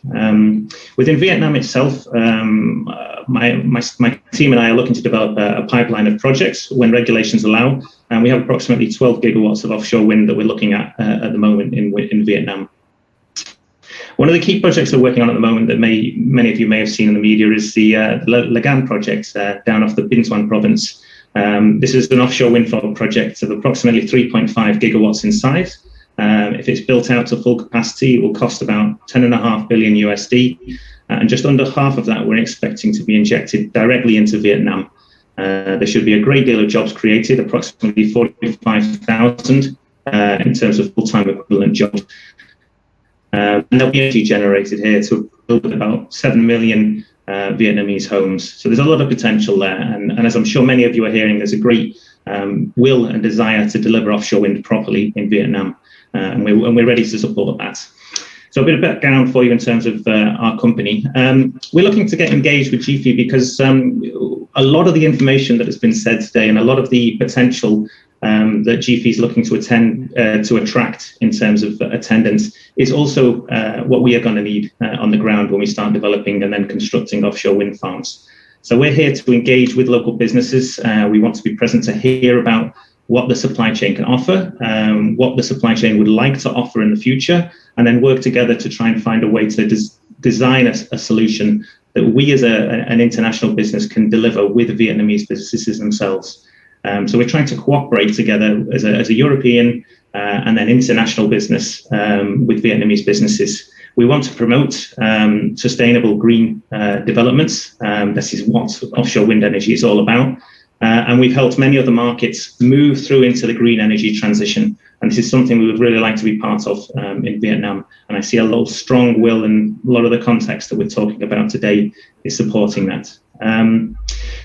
Within Vietnam itself, my team and I are looking to develop a pipeline of projects when regulations allow, and we have approximately 12 gigawatts of offshore wind that we're looking at the moment in Vietnam. One of the key projects we're working on at the moment that many of you may have seen in the media is the Lagan project down off the Binh Thuan province. This is an offshore wind farm project of approximately 3.5 gigawatts in size. If it's built out to full capacity, it will cost about 10.5 billion USD, and just under half of that we're expecting to be injected directly into Vietnam. There should be a great deal of jobs created, approximately 45,000 in terms of full-time equivalent jobs. And there'll be energy generated here to build about 7 million Vietnamese homes. So there's a lot of potential there. And as I'm sure many of you are hearing, there's a great will and desire to deliver offshore wind properly in Vietnam. And we're ready to support that. So a bit of background for you in terms of our company. We're looking to get engaged with GEFE because a lot of the information that has been said today and a lot of the potential that GEFE is looking to attract in terms of attendance is also what we are going to need on the ground when we start developing and then constructing offshore wind farms. So we're here to engage with local businesses. We want to be present to hear about what the supply chain can offer, what the supply chain would like to offer in the future, and then work together to try and find a way to design a solution that we as an international business can deliver with the Vietnamese businesses themselves. So we're trying to cooperate together as a European and then international business with Vietnamese businesses. We want to promote sustainable green developments. This is what offshore wind energy is all about. And we've helped many other markets move through into the green energy transition. And this is something we would really like to be part of in Vietnam. And I see a lot of strong will, and a lot of the context that we're talking about today is supporting that.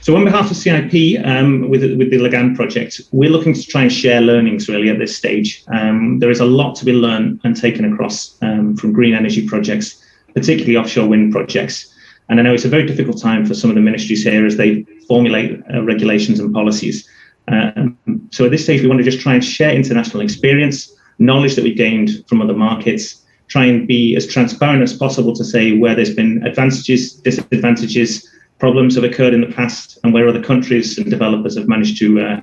So on behalf of CIP, with the Lagan project, we're looking to try and share learnings really at this stage. There is a lot to be learned and taken across from green energy projects, particularly offshore wind projects. And I know it's a very difficult time for some of the ministries here as they formulate regulations and policies. So at this stage, we want to just try and share international experience, knowledge that we gained from other markets, try and be as transparent as possible to say where there's been advantages, disadvantages, problems have occurred in the past, and where other countries and developers have managed to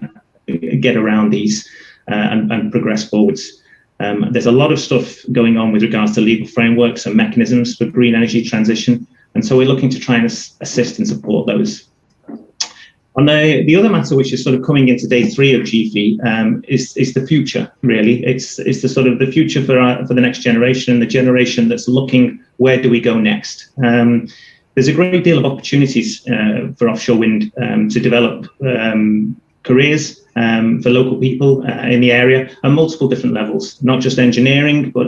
get around these and progress forwards. There's a lot of stuff going on with regards to legal frameworks and mechanisms for green energy transition. And so we're looking to try and assist and support those. On the other matter, which is sort of coming into day 3 of GEFE, is the future, really. It's the sort of the future for the next generation, the generation that's looking, where do we go next? There's a great deal of opportunities for offshore wind to develop careers for local people in the area at multiple different levels, not just engineering, but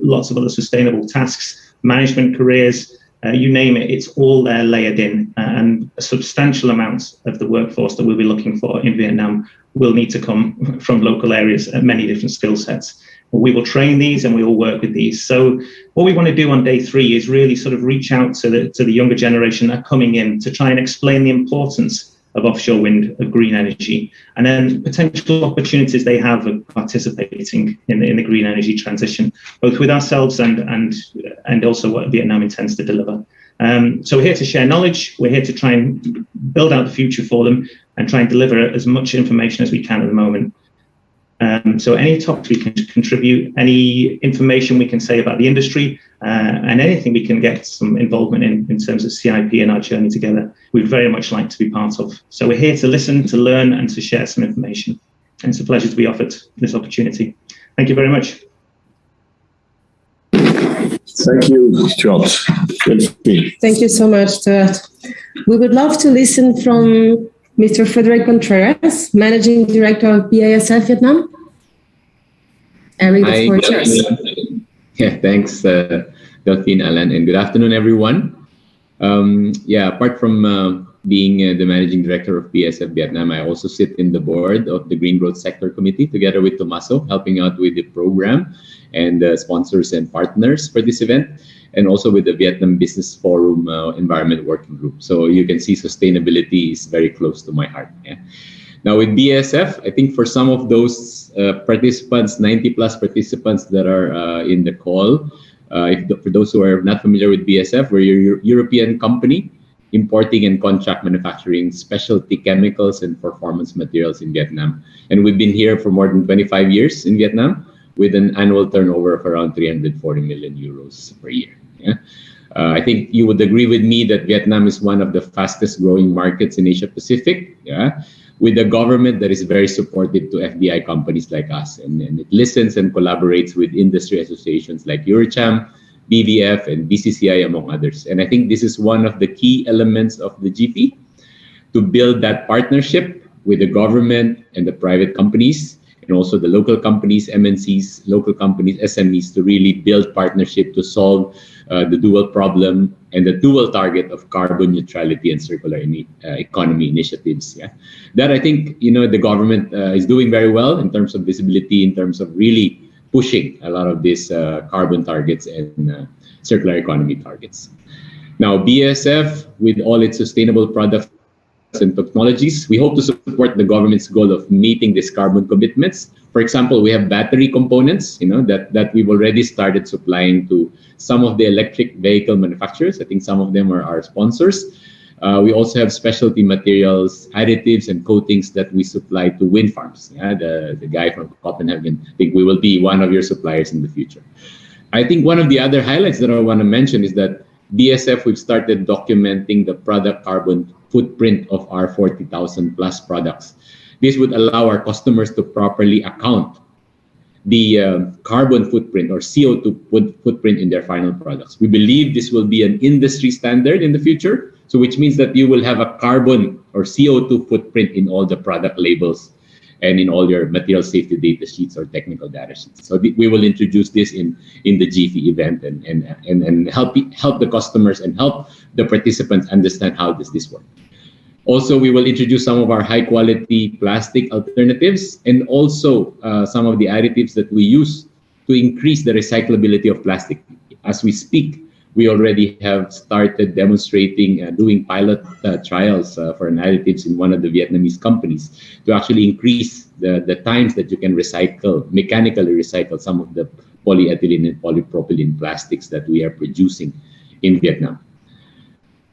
lots of other sustainable tasks, management careers, you name it, it's all there layered in, and a substantial amount of the workforce that we'll be looking for in Vietnam will need to come from local areas at many different skill sets. We will train these and we will work with these. So what we want to do on day 3 is really sort of reach out to the younger generation that are coming in to try and explain the importance of offshore wind, of green energy, and then potential opportunities they have of participating in the green energy transition, both with ourselves and also what Vietnam intends to deliver. So we're here to share knowledge. We're here to try and build out the future for them and try and deliver as much information as we can at the moment. So any topics we can contribute, any information we can say about the industry, and anything we can get some involvement in terms of CIP and our journey together, we'd very much like to be part of. So we're here to listen, to learn, and to share some information. And it's a pleasure to be offered this opportunity. Thank you very much. Thank you, Stuart. Thank you so much, Stuart. We would love to listen from Mr. Frederic Contreras, Managing Director of BASF Vietnam. Eric, the floor is yours. Yeah, thanks, Delphine, Alan, and good afternoon, everyone. Apart from being the Managing Director of BASF Vietnam, I also sit in the board of the Green Growth Sector Committee together with Tomaso, helping out with the program and sponsors and partners for this event, and also with the Vietnam Business Forum Environment Working Group. So you can see sustainability is very close to my heart. Yeah. Now with BASF, I think for some of those participants, 90 plus participants that are in the call, For those who are not familiar with BSF, we're a European company importing and contract manufacturing specialty chemicals and performance materials in Vietnam. And we've been here for more than 25 years in Vietnam with an annual turnover of around 340 million euros per year. Yeah? I think you would agree with me that Vietnam is one of the fastest growing markets in Asia Pacific, yeah, with a government that is very supportive to FDI companies like us. And it listens and collaborates with industry associations like Eurocham, BVF, and BCCI, among others. And I think this is one of the key elements of the GEFE, to build that partnership with the government and the private companies, and also the local companies, MNCs, local companies, SMEs, to really build partnership to solve the dual problem and the dual target of carbon neutrality and circular economy initiatives. Yeah, that I think the government is doing very well in terms of visibility, in terms of really pushing a lot of these carbon targets and circular economy targets. Now, BASF, with all its sustainable products and technologies, we hope to support the government's goal of meeting these carbon commitments. For example, we have battery components, that we've already started supplying to some of the electric vehicle manufacturers. I think some of them are our sponsors. We also have specialty materials, additives, and coatings that we supply to wind farms. Yeah, the guy from Copenhagen, I think we will be one of your suppliers in the future. I think one of the other highlights that I want to mention is that BSF, we've started documenting the product carbon footprint of our 40,000 plus products. This would allow our customers to properly account the carbon footprint or CO2 footprint in their final products. We believe this will be an industry standard in the future, so which means that you will have a carbon or CO2 footprint in all the product labels and in all your material safety data sheets or technical data sheets. So we will introduce this in the GEFE event and help the customers and help the participants understand how does this work. Also, we will introduce some of our high quality plastic alternatives and also some of the additives that we use to increase the recyclability of plastic. As we speak, we already have started demonstrating, doing pilot trials for additives in one of the Vietnamese companies to actually increase the times that you can mechanically recycle some of the polyethylene and polypropylene plastics that we are producing in Vietnam.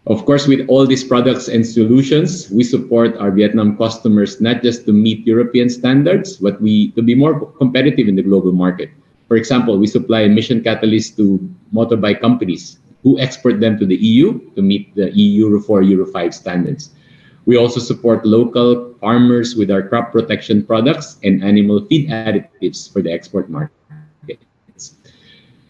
Of course, with all these products and solutions, we support our Vietnam customers not just to meet European standards, but to be more competitive in the global market. For example, we supply emission catalysts to motorbike companies who export them to the EU to meet the EU Euro 4, Euro 5 standards. We also support local farmers with our crop protection products and animal feed additives for the export market.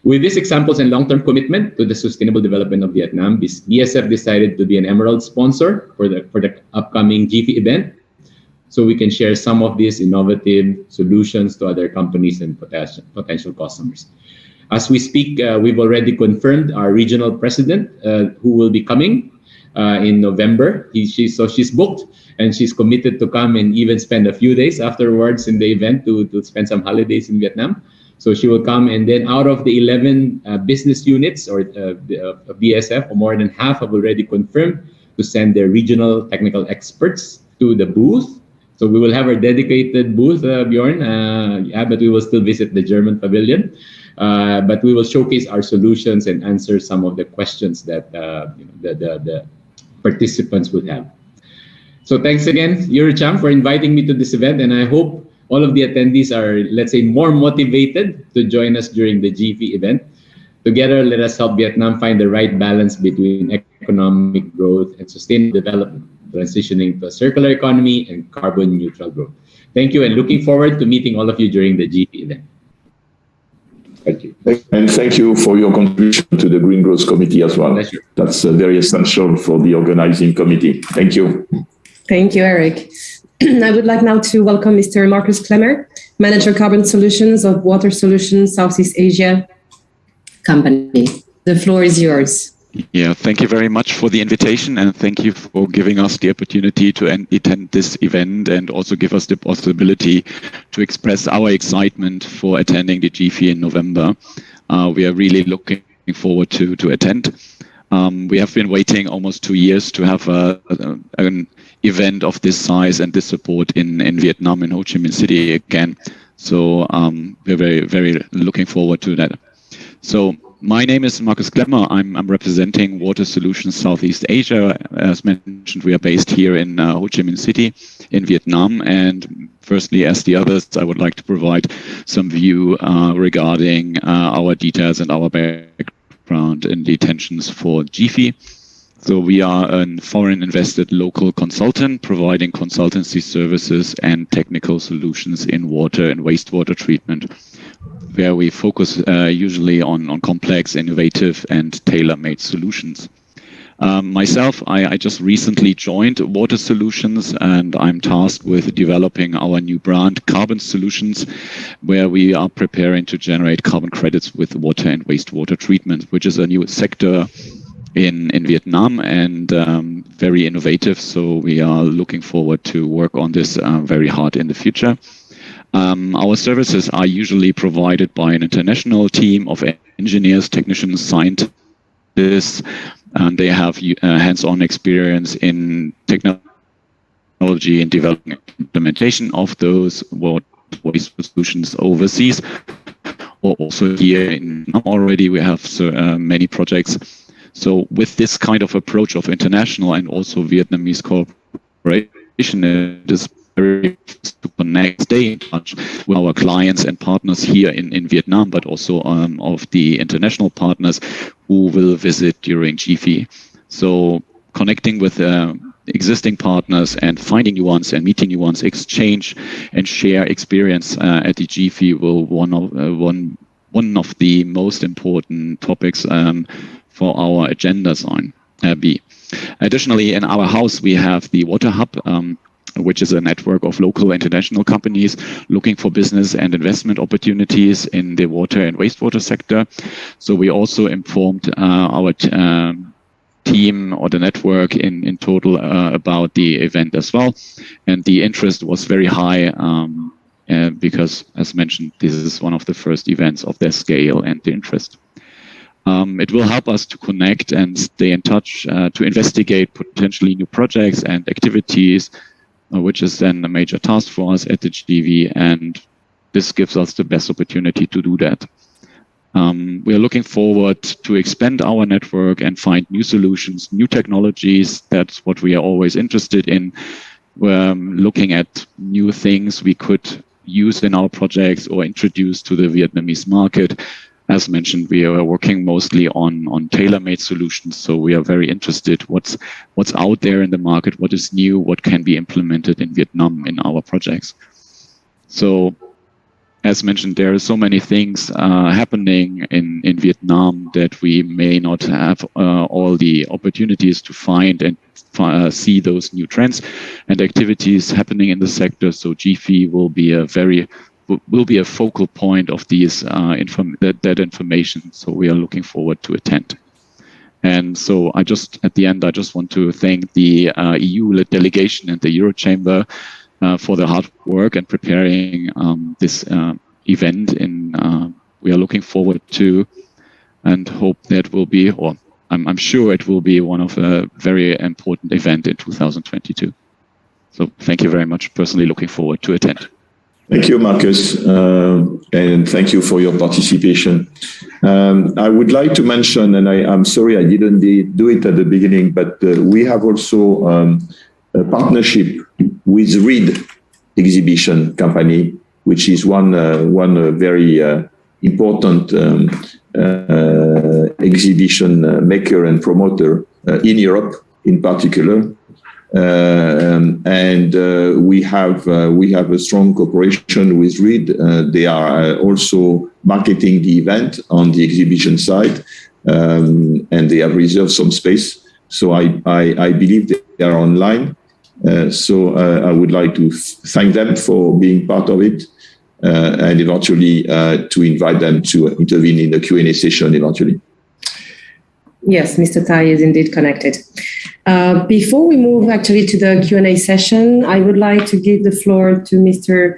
With these examples and long-term commitment to the sustainable development of Vietnam, BSF decided to be an Emerald sponsor for the upcoming GEFE event, so we can share some of these innovative solutions to other companies and potential customers. As we speak, we've already confirmed our regional president who will be coming in November. She's booked and she's committed to come and even spend a few days afterwards in the event to spend some holidays in Vietnam. So she will come, and then out of the 11 business units or BSF, more than half have already confirmed to send their regional technical experts to the booth. So we will have our dedicated booth, Bjorn, but we will still visit the German pavilion. But we will showcase our solutions and answer some of the questions that the participants would have. So thanks again, Eurocham, for inviting me to this event, and I hope all of the attendees are, let's say, more motivated to join us during the GEFE event. Together, let us help Vietnam find the right balance between economic growth and sustainable development, transitioning to a circular economy and carbon neutral growth. Thank you, and looking forward to meeting all of you during the GEFE event. Thank you. And thank you for your contribution to the Green Growth Committee as well. Pleasure. That's very essential for the organizing committee. Thank you. Thank you, Eric. I would like now to welcome Mr. Marcus Klemmer, Manager Carbon Solutions of Water Solutions Southeast Asia Company. The floor is yours. Yeah, thank you very much for the invitation, and thank you for giving us the opportunity to attend this event and also give us the possibility to express our excitement for attending the GEFE in November. We are really looking forward to attend. We have been waiting almost 2 years to have an event of this size and this support in Vietnam, in Ho Chi Minh City again. So we're very, very looking forward to that. So My name is Markus Klemmer. I'm representing Water Solutions Southeast Asia. As mentioned, we are based here in Ho Chi Minh City in Vietnam. And firstly, as the others, I would like to provide some view regarding our details and our background in the intentions for GEFE. So we are a foreign invested local consultant providing consultancy services and technical solutions in water and wastewater treatment, where we focus usually on complex, innovative, and tailor-made solutions. Myself, I just recently joined Water Solutions, and I'm tasked with developing our new brand, Carbon Solutions, where we are preparing to generate carbon credits with water and wastewater treatment, which is a new sector in Vietnam and very innovative. So we are looking forward to work on this very hard in the future. Our services are usually provided by an international team of engineers, technicians, scientists, and they have hands-on experience in technology and developing implementation of those waste solutions overseas, or also here in already we have many projects. So with this kind of approach of international and also Vietnamese cooperation, it is very to connect, stay in touch with our clients and partners here in Vietnam, but also of the international partners who will visit during GEFE. So connecting with existing partners and finding new ones and meeting new ones, exchange and share experience at the GEFE will one of the most important topics for our agenda be. Additionally, in our house, we have the Water Hub, which is a network of local international companies looking for business and investment opportunities in the water and wastewater sector. So we also informed our team or the network in total about the event as well. And the interest was very high because, as mentioned, this is one of the first events of their scale and the interest. It will help us to connect and stay in touch to investigate potentially new projects and activities, which is then a major task for us at the GEFE, and this gives us the best opportunity to do that. We are looking forward to expand our network and find new solutions, new technologies. That's what we are always interested in. We're looking at new things we could use in our projects or introduce to the Vietnamese market. As mentioned, we are working mostly on tailor-made solutions. So we are very interested what's out there in the market, what is new, what can be implemented in Vietnam in our projects. So as mentioned, there are so many things happening in Vietnam that we may not have all the opportunities to find and see those new trends and activities happening in the sector. So GEFE will be a focal point of these that information. So we are looking forward to attend. And so at the end, I just want to thank the EU delegation and the Eurochamber for the hard work and preparing this event. We are looking forward to and hope that will be, or I'm sure it will be one of a very important event in 2022. So thank you very much. Personally looking forward to attend. Thank you, Marcus, and thank you for your participation. I would like to mention, and I'm sorry I didn't do it at the beginning, but we have also a partnership with Reed Exhibition Company, which is one very important exhibition maker and promoter in Europe, in particular. We have a strong cooperation with Reed. They are also marketing the event on the exhibition side, and they have reserved some space. So I believe they are online. So I would like to thank them for being part of it, and eventually to invite them to intervene in the Q&A session eventually. Yes, Mr. Tai is indeed connected. Before we move actually to the Q&A session, I would like to give the floor to Mr.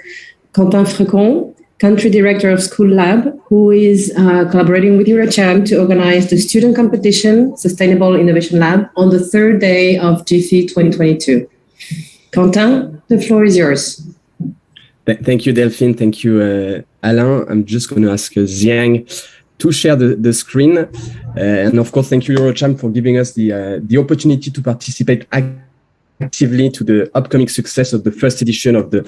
Quentin Frecon, Country Director of School Lab, who is collaborating with Eurocham to organize the student competition Sustainable Innovation Lab on the third day of GEFE 2022. Quentin, the floor is yours. Thank you, Delphine. Thank you, Alain. I'm just going to ask Xiang to share the screen. And of course, thank you, Eurochamp, for giving us the opportunity to participate actively to the upcoming success of the first edition of the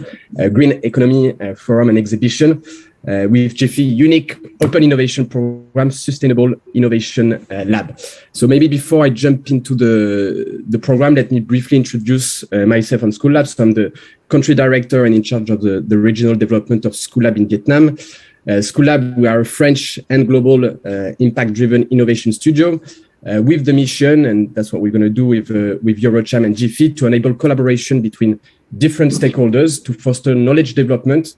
Green Economy Forum and Exhibition with GEFE unique open innovation program, Sustainable Innovation Lab. So maybe before I jump into the program, let me briefly introduce myself and School Lab. So I'm the country director and in charge of the regional development of School Lab in Vietnam. School Lab, we are a French and global impact-driven innovation studio with the mission, and that's what we're going to do with Eurochamp and GEFE, to enable collaboration between different stakeholders to foster knowledge development,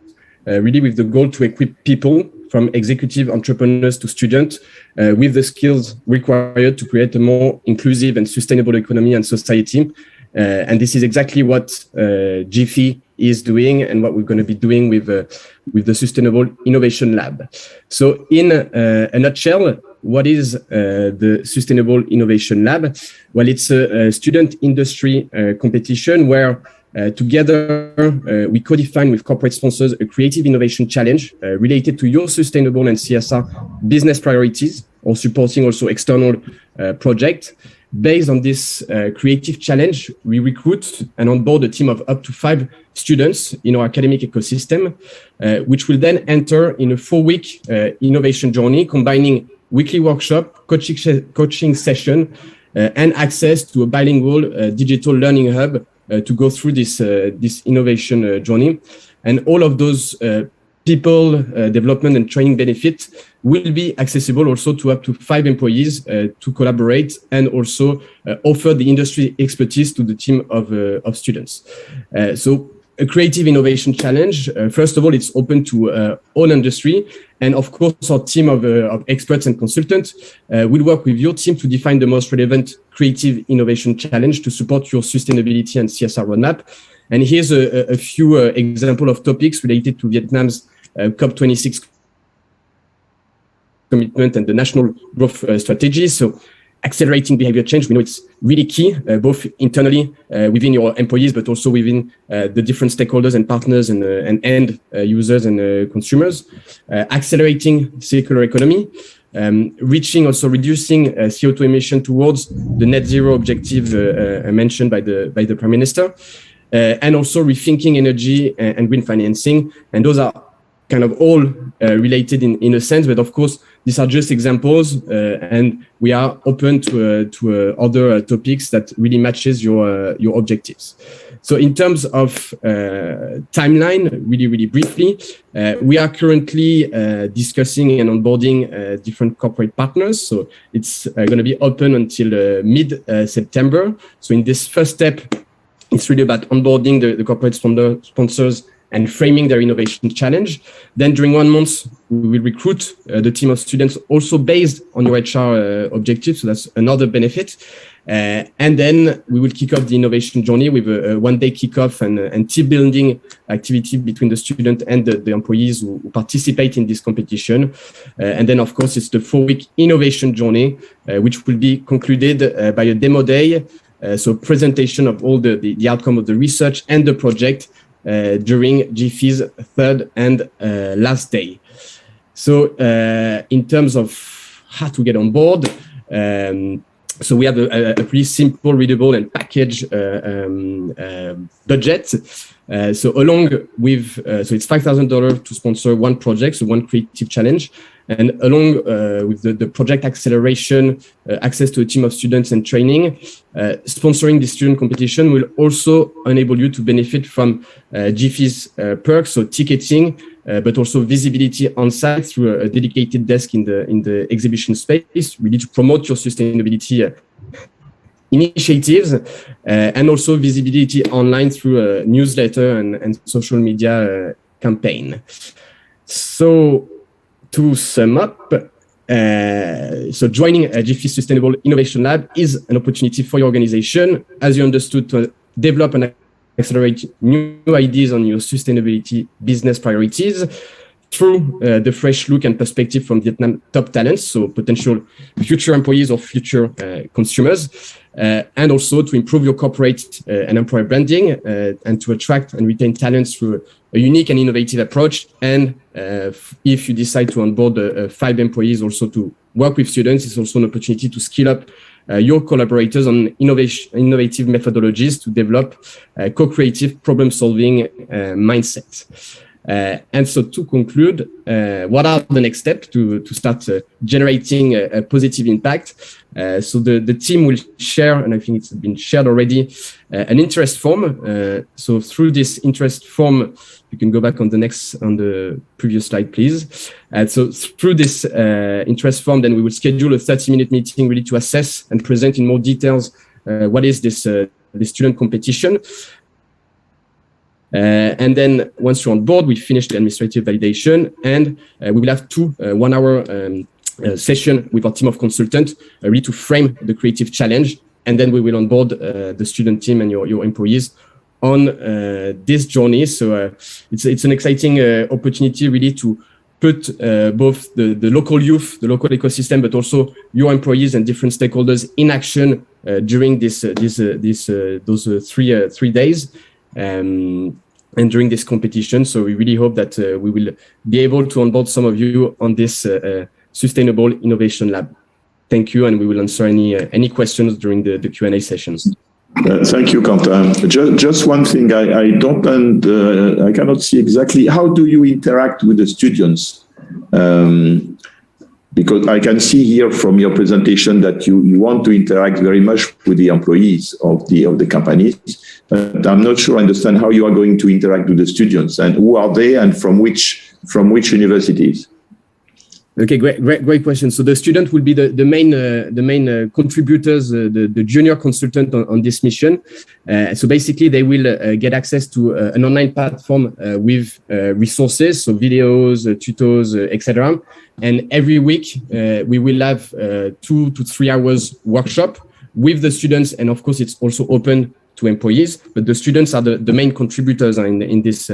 really with the goal to equip people from executive entrepreneurs to students with the skills required to create a more inclusive and sustainable economy and society. And this is exactly what GEFE is doing and what we're going to be doing with the Sustainable Innovation Lab. So in a nutshell, what is the Sustainable Innovation Lab? Well, it's a student industry competition where together we co-define with corporate sponsors a creative innovation challenge related to your sustainable and CSR business priorities, or supporting also external projects. Based on this creative challenge, we recruit and onboard a team of up to 5 students in our academic ecosystem, which will then enter in a 4-week innovation journey, combining weekly workshop, coaching session, and access to a bilingual digital learning hub to go through this innovation journey. And all of those people development and training benefits will be accessible also to up to 5 employees to collaborate and also offer the industry expertise to the team of students. So a creative innovation challenge, first of all, it's open to all industry. And of course, our team of experts and consultants will work with your team to define the most relevant creative innovation challenge to support your sustainability and CSR roadmap. And here's a few examples of topics related to Vietnam's COP26 commitment and the national growth strategy. So accelerating behavior change, we know it's really key, both internally within your employees, but also within the different stakeholders and partners and end users and consumers. Accelerating circular economy, reducing CO2 emission towards the net zero objective mentioned by the Prime Minister, and also rethinking energy and green financing. And those are kind of all related in a sense, but of course, these are just examples, and we are open to other topics that really matches your objectives. So in terms of timeline, really briefly, we are currently discussing and onboarding different corporate partners. So it's going to be open until mid-September. So in this first step, it's really about onboarding the corporate sponsors and framing their innovation challenge. Then during 1 month, we will recruit the team of students also based on your HR objectives. So that's another benefit. And then we will kick off the innovation journey with a 1-day kickoff and team building activity between the student and the employees who participate in this competition. And then, of course, it's the 4-week innovation journey, which will be concluded by a demo day. So presentation of all the outcome of the research and the project during GEFE's 3rd and last day. So in terms of how to get on board, so we have a pretty simple, readable, and package budget. So along with, so it's $5,000 to sponsor 1 project, so 1 creative challenge. And along with the project acceleration, access to a team of students and training, sponsoring the student competition will also enable you to benefit from GEFE's perks, so ticketing, but also visibility on site through a dedicated desk in the exhibition space, really to promote your sustainability initiatives, and also visibility online through a newsletter and social media campaign. So to sum up, so joining a GEFE Sustainable Innovation Lab is an opportunity for your organization, as you understood, to develop and accelerate new ideas on your sustainability business priorities through the fresh look and perspective from Vietnam top talents, so potential future employees or future consumers, and also to improve your corporate and employer branding and to attract and retain talents through unique and innovative approach. And if you decide to onboard 5 employees also to work with students, it's also an opportunity to skill up your collaborators on innovative methodologies to develop co-creative problem-solving mindset. And so to conclude, what are the next steps to start generating a positive impact? So the team will share, and I think it's been shared already, an interest form. So through this interest form, you can go back on the previous slide, please. So through this interest form, then we will schedule a 30-minute meeting really to assess and present in more details what is this student competition. And then once you're on board, we finish the administrative validation, and we will have 2 one-hour session with our team of consultants really to frame the creative challenge, and then we will onboard the student team and your employees on this journey. So it's an exciting opportunity really to put both the local youth, the local ecosystem, but also your employees and different stakeholders in action during those 3 days. And during this competition. So we really hope that we will be able to onboard some of you on this Sustainable Innovation Lab. Thank you, and we will answer any questions during the Q&A sessions. Thank you, Quentin. Just one thing, I cannot see exactly, how do you interact with the students? Because I can see here from your presentation that you want to interact very much with the employees of the companies, but I'm not sure I understand how you are going to interact with the students, and who are they, and from which universities? Okay, great question. So the student will be the main contributors, the junior consultant on this mission. So basically, they will get access to an online platform with resources, so videos, tutors, etc. And every week we will have 2 to 3 hours workshop with the students, and of course, it's also open to employees, but the students are the main contributors in this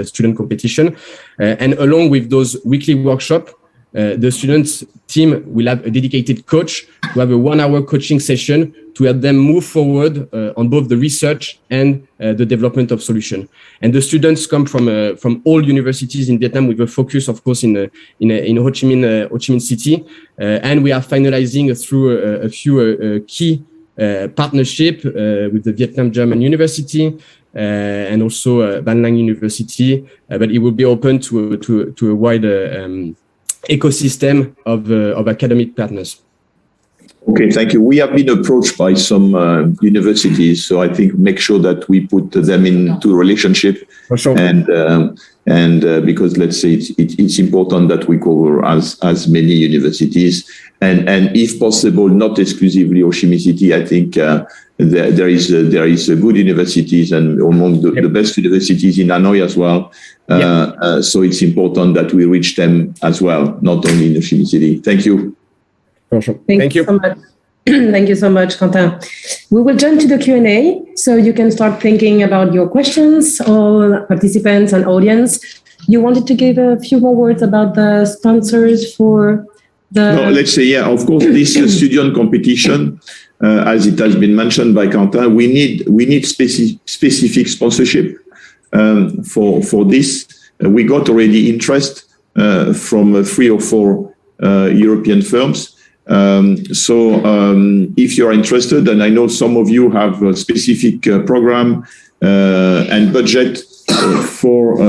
student competition. And along with those weekly workshops, the students team will have a dedicated coach to have a 1-hour coaching session to help them move forward on both the research and the development of solution. And the students come from all universities in Vietnam with a focus, of course, in Ho Chi Minh City. And we are finalizing through a few key partnership with the Vietnam German University and also Van Lang University, but it will be open to a wider ecosystem of academic partners. Okay, thank you. We have been approached by some universities, so I think make sure that we put them into relationship. For sure. And because let's say it's important that we cover as many universities, and if possible, not exclusively Ho Chi Minh City. I think there is good universities, and among the best universities in Hanoi as well. So it's important that we reach them as well, not only in Ho Chi Minh City. Thank you. Sure. Thank you so much. Thank you so much, Quentin. We will jump to the Q&A, so you can start thinking about your questions, all participants and audience. You wanted to give a few more words about the sponsors for the... No, let's say, of course, this student competition, as it has been mentioned by Quentin, we need specific sponsorship for this. We got already interest from 3 or 4 European firms. So if you're interested, and I know some of you have a specific program and budget for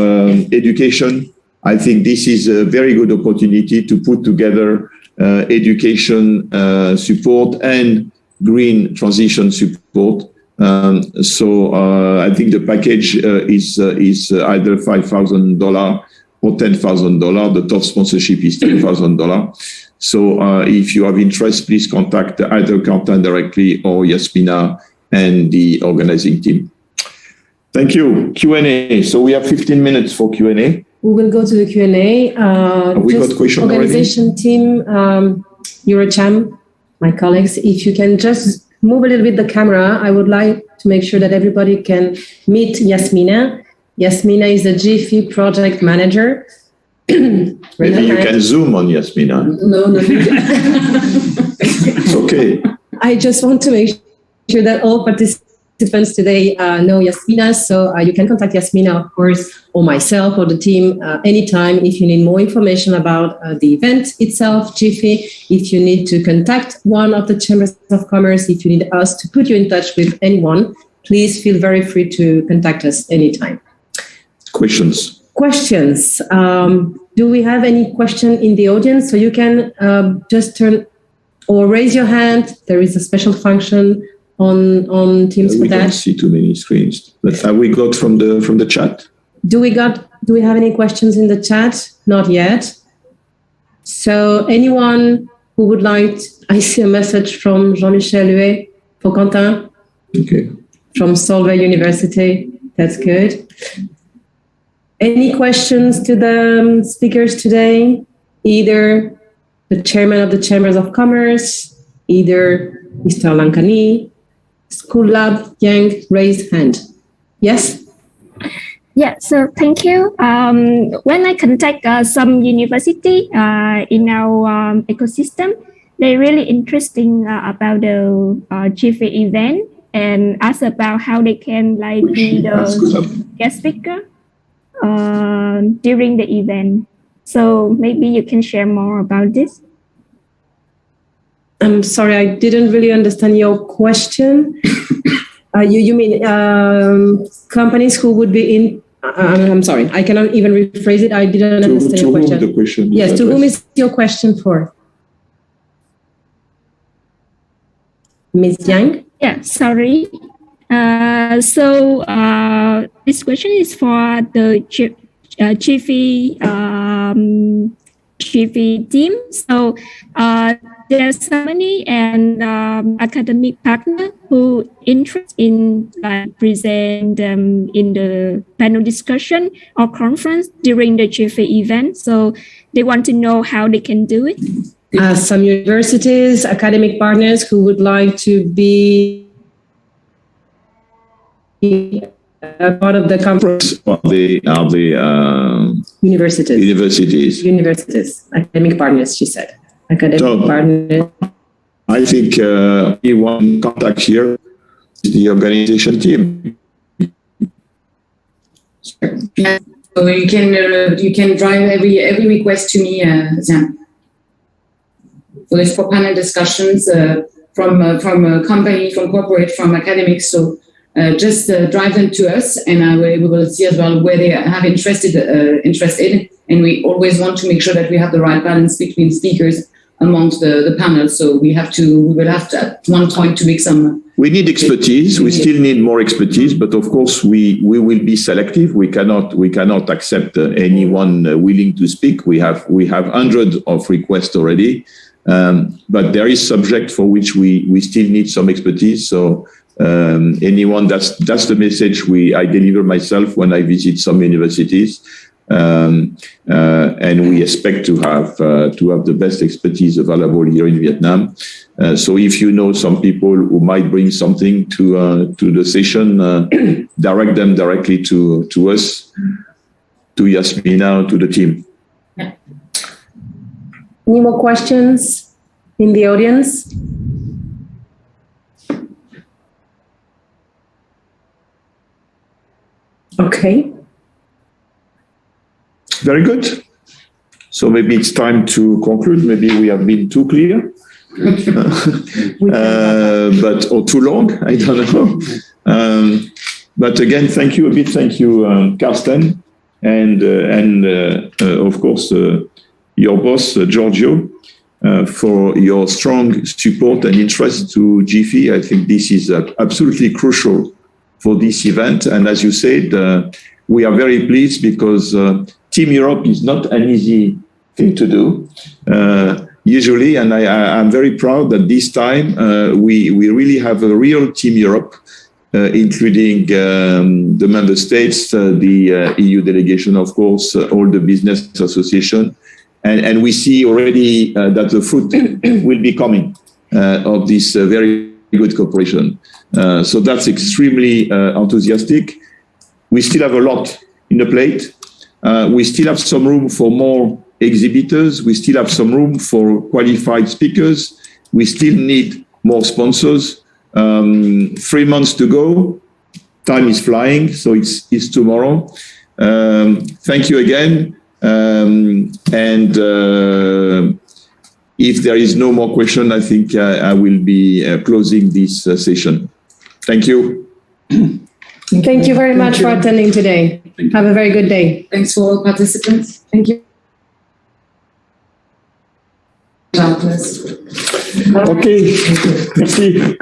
education, I think this is a very good opportunity to put together education support and green transition support. So I think the package is either $5,000 or $10,000. The top sponsorship is $10,000. So if you have interest, please contact either Quentin directly or Yasmina and the organizing team. Thank you. Q&A. So we have 15 minutes for Q&A. We will go to the Q&A. We got questions organization already? Team, Eurocham, my colleagues, if you can just move a little bit the camera, I would like to make sure that everybody can meet Yasmina. Yasmina is the GEFE project manager. Maybe you can zoom on Yasmina. No. It's okay. I just want to make sure that all participants participants today know Yasmina, so you can contact Yasmina, of course, or myself or the team anytime if you need more information about the event itself, GEFE, if you need to contact one of the chambers of commerce, if you need us to put you in touch with anyone, please feel very free to contact us anytime. Questions? Do we have any question in the audience? So you can just turn or raise your hand. There is a special function on Teams for that. We don't see too many screens. But have we got from the chat? Do we have any questions in the chat? Not yet. So anyone who would like, I see a message from Jean-Michel Huet for Quentin. Okay. From Solvay University. That's good. Any questions to the speakers today? Either the chairman of the Chambers of Commerce, either Mr. Lankani, School Lab, Yang, raised hand. Yes? Yeah, so thank you. When I contact some university in our ecosystem, they're really interesting about the GEFE event and ask about how they can be the guest speaker during the event. So maybe you can share more about this. I'm sorry, I didn't really understand your question. You mean companies who would be in? I'm sorry, I cannot even rephrase it. I didn't understand your question. The question. Yes, to whom is your question for? Ms. Yang? Yeah, sorry. So this question is for the GEFE team. So there's so many academic partners who interest in present in the panel discussion or conference during the GEFE event. So they want to know how they can do it. Some universities, academic partners who would like to be part of the conference. Universities, academic partners, she said. Academic partners. I think one contact here is the organization team. Yeah, so you can drive every request to me, Zan. So it's for panel discussions from a company, from corporate, from academics. So just drive them to us, and we will see as well where they have interested. And we always want to make sure that we have the right balance between speakers amongst the panel. So we will have to at one point to make some. We need expertise. We still need more expertise, but of course we will be selective. We cannot accept anyone willing to speak. We have hundreds of requests already, but there is subject for which we still need some expertise. So. Anyone, that's the message I deliver myself when I visit some universities, and we expect to have the best expertise available here in Vietnam. So if you know some people who might bring something to the session, direct them directly to us, to Yasmina, to the team. Any more questions in the audience? Okay. Very good. So maybe it's time to conclude. Maybe we have been too clear, or too long. I don't know. But again, thank you, Carsten, and of course your boss, Giorgio, for your strong support and interest to GEFE. I think this is absolutely crucial for this event. And as you said, we are very pleased because Team Europe is not an easy thing to do usually. And I'm very proud that this time we really have a real Team Europe, including the member states, the EU delegation, of course, all the business association. And we see already that the fruit will be coming of this very good cooperation. So that's extremely enthusiastic. We still have a lot in the plate. We still have some room for more exhibitors. We still have some room for qualified speakers. We still need more sponsors. 3 months to go. Time is flying, so it's tomorrow. Thank you again. If there is no more question, I think I will be closing this session. Thank you. Thank you very much for attending today. Have a very good day. Thanks for all participants. Thank you. Okay. Merci.